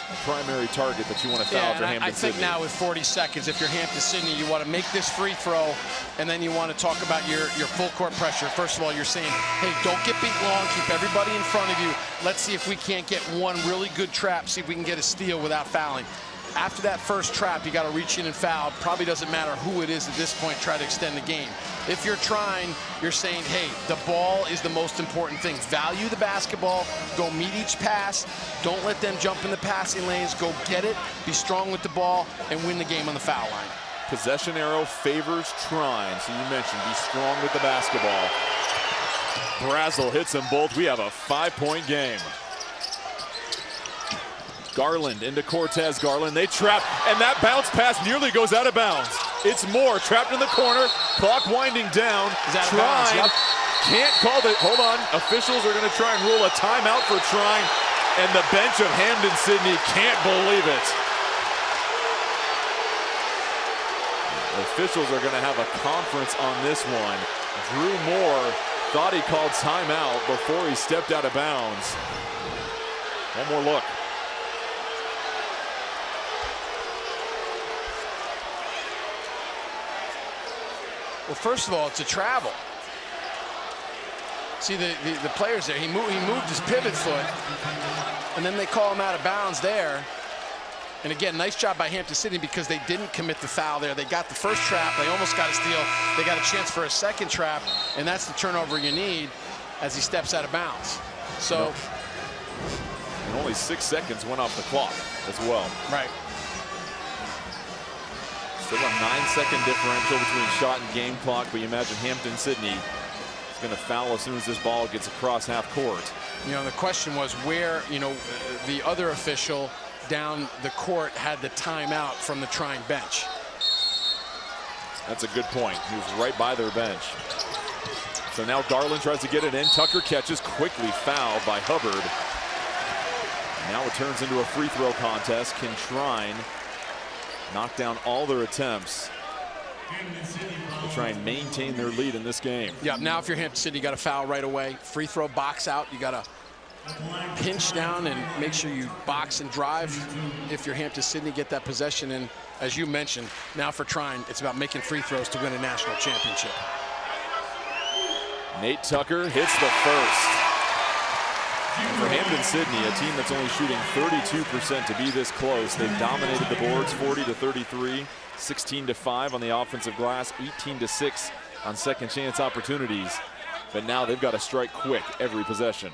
a primary target that you want to foul for Hampden-Sydney. I think now with 40 seconds, if you're Hampden-Sydney, you want to make this free throw, and then you want to talk about your full court pressure. First of all, you're saying, hey, don't get beat long, keep everybody in front of you. Let's see if we can't get one really good trap, see if we can get a steal without fouling. After that first trap, you got to reach in and foul. Probably doesn't matter who it is at this point, try to extend the game. If you're Trine, you're saying, hey, the ball is the most important thing. Value the basketball, go meet each pass. Don't let them jump in the passing lanes. Go get it, be strong with the ball, and win the game on the foul line. Possession arrow favors Trine. So you mentioned be strong with the basketball. Brazel hits them both. We have a 5-point game. Garland into Cortez Garland. They trap, and that bounce pass nearly goes out of bounds. It's Moore trapped in the corner. Clock winding down. Trine can't call it. Hold on. Officials are going to try and rule a timeout for Trine, and the bench of Hampden-Sydney can't believe it. The officials are going to have a conference on this one. Drew Moore thought he called timeout before he stepped out of bounds. One more look. Well, first of all, it's a travel. See the players there. He moved his pivot foot, and then they call him out of bounds there. And again, nice job by Hampden-Sydney because they didn't commit the foul there. They got the first trap. They almost got a steal. They got a chance for a second trap, and that's the turnover you need as he steps out of bounds. So, and only 6 seconds went off the clock as well. Right. Still a 9-second differential between shot and game clock, but you imagine Hampden-Sydney is going to foul as soon as this ball gets across half court. You know, the question was where, you know, the other official down the court had the timeout from the Trine bench. That's a good point. He was right by their bench. So now Garland tries to get it in. Tucker catches, quickly fouled by Hubbard. Now it turns into a free throw contest. Can Trine knock down all their attempts to try and maintain their lead in this game? Yeah, now if you're Hampden-Sydney, you got to foul right away. Free throw, box out. You got to pinch down and make sure you box and drive. If you're Hampden-Sydney, get that possession. And as you mentioned, now for Trine, it's about making free throws to win a national championship. Nate Tucker hits the first. And for Hampden-Sydney, a team that's only shooting 32% to be this close, they've dominated the boards 40-33, 16-5 on the offensive glass, 18-6 on second chance opportunities. But now they've got to strike quick every possession.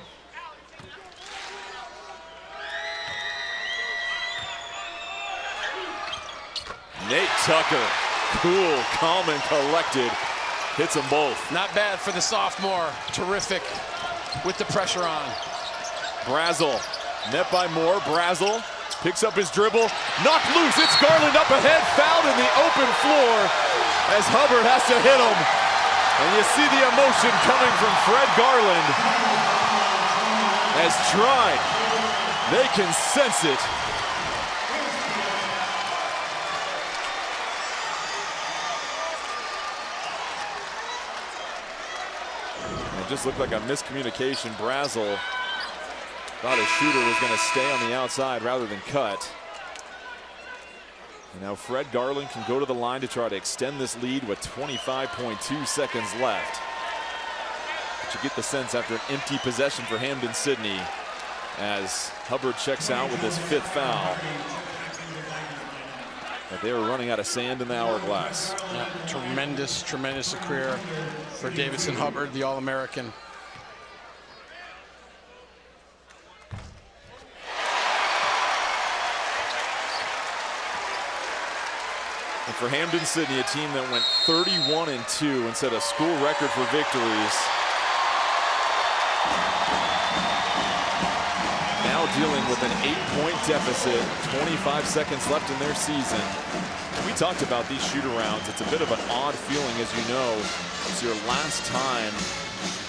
Nate Tucker, cool, calm, and collected. Hits them both. Not bad for the sophomore. Terrific with the pressure on. Brazel, net by Moore. Brazel picks up his dribble. Knocked loose. It's Garland up ahead. Fouled in the open floor as Hubbard has to hit him. And you see the emotion coming from Fred Garland. As Trine, they can sense it. It just looked like a miscommunication. Brazel thought his shooter was going to stay on the outside rather than cut. And now Fred Garland can go to the line to try to extend this lead with 25.2 seconds left. But you get the sense after an empty possession for Hampden-Sydney as Hubbard checks out with his 5th foul, that they were running out of sand in the hourglass. Yeah, tremendous career for Davidson Hubbard, the All-American. And for Hampden-Sydney, a team that went 31-2 and set a school record for victories, now dealing with an 8-point deficit, 25 seconds left in their season. We talked about these shoot-arounds. It's a bit of an odd feeling, as you know. It's your last time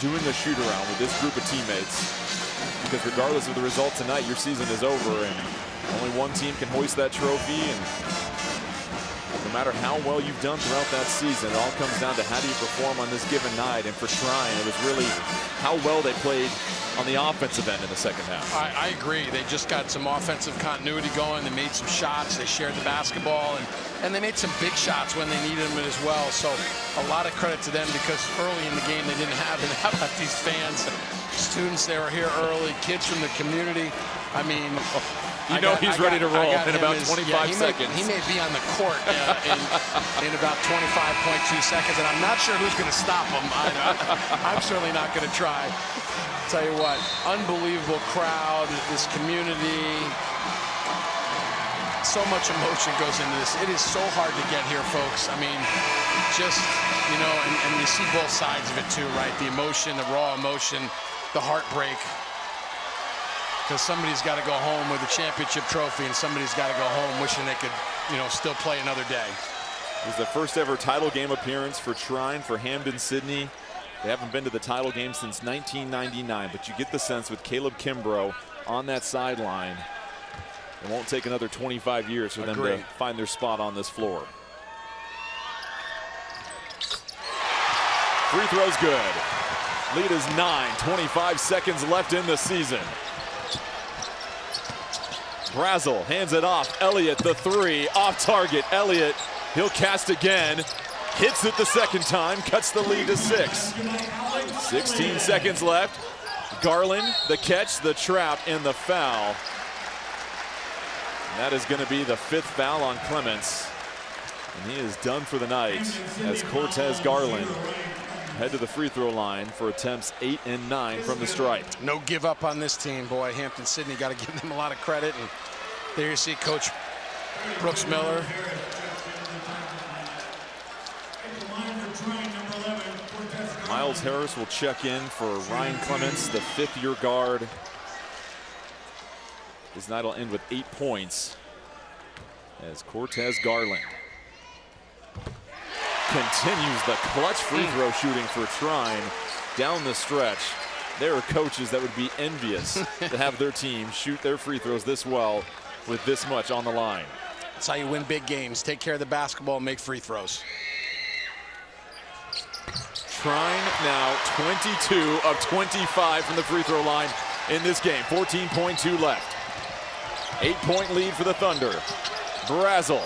doing a shoot-around with this group of teammates, because regardless of the result tonight, your season is over, and only one team can hoist that trophy. And no matter how well you've done throughout that season, it all comes down to how do you perform on this given night. And for Trine, it was really how well they played on the offensive end in the second half. I agree. They just got some offensive continuity going. They made some shots. They shared the basketball, and they made some big shots when they needed them as well. So a lot of credit to them, because early in the game they didn't have it. How about these fans, students, they were here early, kids from the community. I mean, you know he's ready to roll in about 25 seconds. He may be on the court in about 25.2 seconds, and I'm not sure who's going to stop him. I'm certainly not going to try. Tell you what, unbelievable crowd, this community. So much emotion goes into this. It is so hard to get here, folks. I mean, just, you know, and you see both sides of it too, right? The emotion, the raw emotion, the heartbreak. Because somebody's got to go home with a championship trophy, and somebody's got to go home wishing they could, you know, still play another day. It was the first ever title game appearance for Trine, for Hampden-Sydney. They haven't been to the title game since 1999, but you get the sense with Caleb Kimbrough on that sideline, it won't take another 25 years for them to find their spot on this floor. Free throw's good. Lead is 9, 25 seconds left in the season. Brazel hands it off. Elliott, the three, off target. Elliott, he'll cast again. Hits it the second time, cuts the lead to 6. 16 seconds left. Garland, the catch, the trap, and the foul. And that is going to be the 5th foul on Clements. And he is done for the night as Cortez Garland head to the free throw line for attempts 8 and 9 from the stripe. No give up on this team, boy. Hampden-Sydney, got to give them a lot of credit. And there you see Coach Brooks Miller. Miles Harris will check in for Ryan Clements, the 5th-year guard. His night will end with 8 points as Cortez Garland continues the clutch free throw shooting for Trine down the stretch. There are coaches that would be envious to have their team shoot their free throws this well with this much on the line. That's how you win big games. Take care of the basketball and make free throws. Trine now 22 of 25 from the free throw line in this game. 14.2 left. 8-point lead for the Thunder. Brazel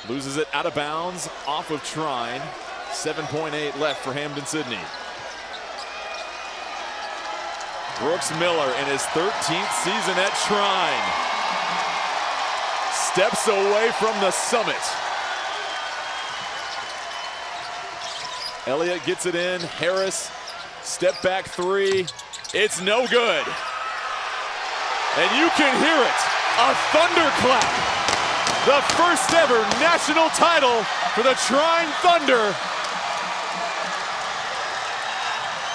loses it out of bounds off of Trine. 7.8 left for Hampden-Sydney. Brooks Miller in his 13th season at Trine steps away from the summit. Elliott gets it in. Harris, step back three. It's no good. And you can hear it, a thunderclap. The first ever national title for the Trine Thunder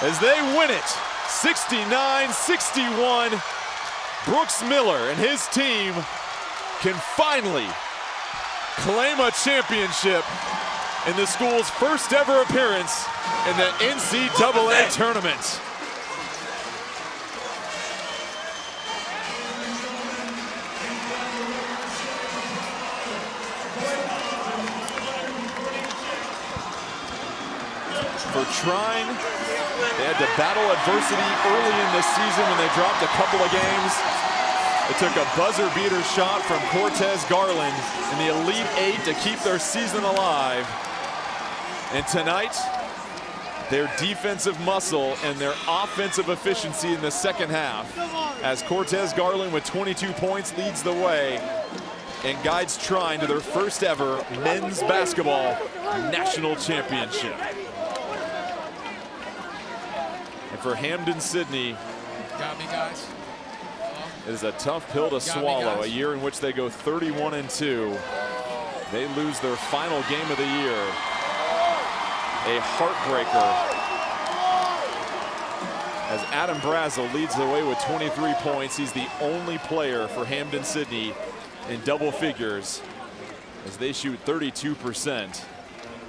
as they win it 69-61. Brooks Miller and his team can finally claim a championship in the school's first ever appearance in the NCAA tournament. For Trine, they had to battle adversity early in the season when they dropped a couple of games. It took a buzzer beater shot from Cortez Garland in the Elite Eight to keep their season alive. And tonight, their defensive muscle and their offensive efficiency in the second half, as Cortez Garland with 22 points leads the way and guides Trine to their first ever men's basketball national championship. And for Hampden-Sydney, Got me, guys. it is a tough pill to swallow. A year in which they go 31-2. They lose their final game of the year. A heartbreaker as Adam Brazel leads the way with 23 points. He's the only player for Hampden-Sydney in double figures as they shoot 32%.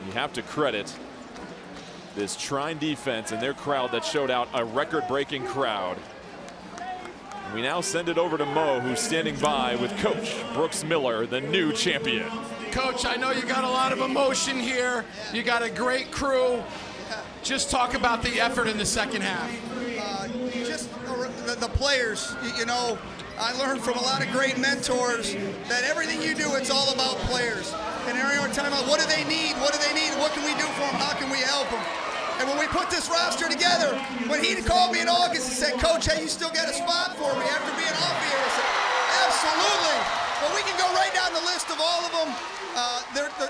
You have to credit this Trine defense and their crowd that showed out a record-breaking crowd. And we now send it over to Mo, who's standing by with Coach Brooks Miller, the new champion. Coach, I know you got a lot of emotion here. You got a great crew. Just talk about the effort in the second half. Just the players, you know, I learned from a lot of great mentors that everything you do, it's all about players. And every time, what do they need? What do they need? What can we do for them? How can we help them? And when we put this roster together, when he called me in August and said, Coach, hey, you still got a spot for me after being off here? I said, absolutely. Well, we can go right down the list of all of them.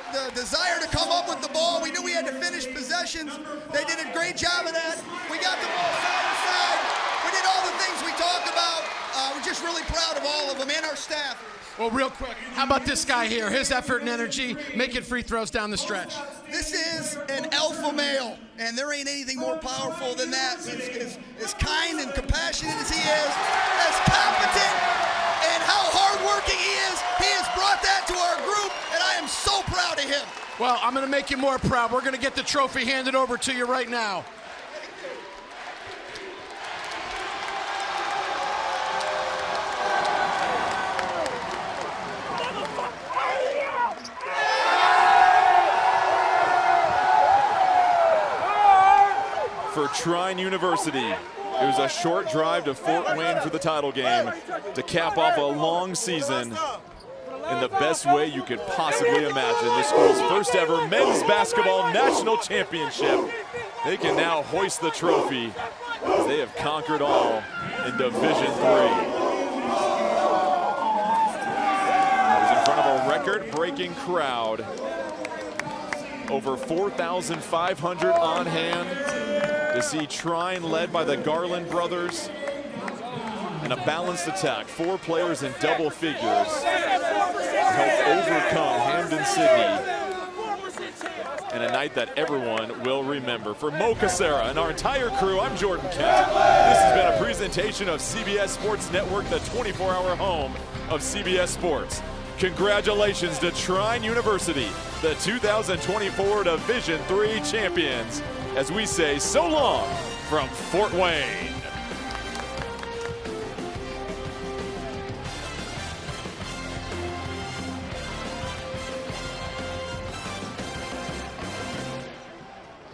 The desire to come up with the ball. We knew we had to finish possessions. They did a great job of that. We got the ball side to side. We did all the things we talked about. We're just really proud of all of them and our staff. Well, real quick, how about this guy here? His effort and energy, making free throws down the stretch. This is an alpha male, and there ain't anything more powerful than that. As kind and compassionate as he is, as competent, and how hardworking he has brought that to our group, and I am so proud of him. Well, I'm going to make you more proud. We're going to get the trophy handed over to you right now. for Trine University. It was a short drive to Fort Wayne for the title game to cap off a long season in the best way you could possibly imagine. The school's first ever men's basketball national championship. They can now hoist the trophy as they have conquered all in Division III. It was in front of a record-breaking crowd. Over 4,500 on hand to see Trine led by the Garland brothers. And a balanced attack, 4 players in double figures to help overcome Hampden-Sydney. And a night that everyone will remember. For Mo Casera and our entire crew, I'm Jordan Kent. This has been a presentation of CBS Sports Network, the 24-hour home of CBS Sports. Congratulations to Trine University, the 2024 Division III champions, as we say so long from Fort Wayne.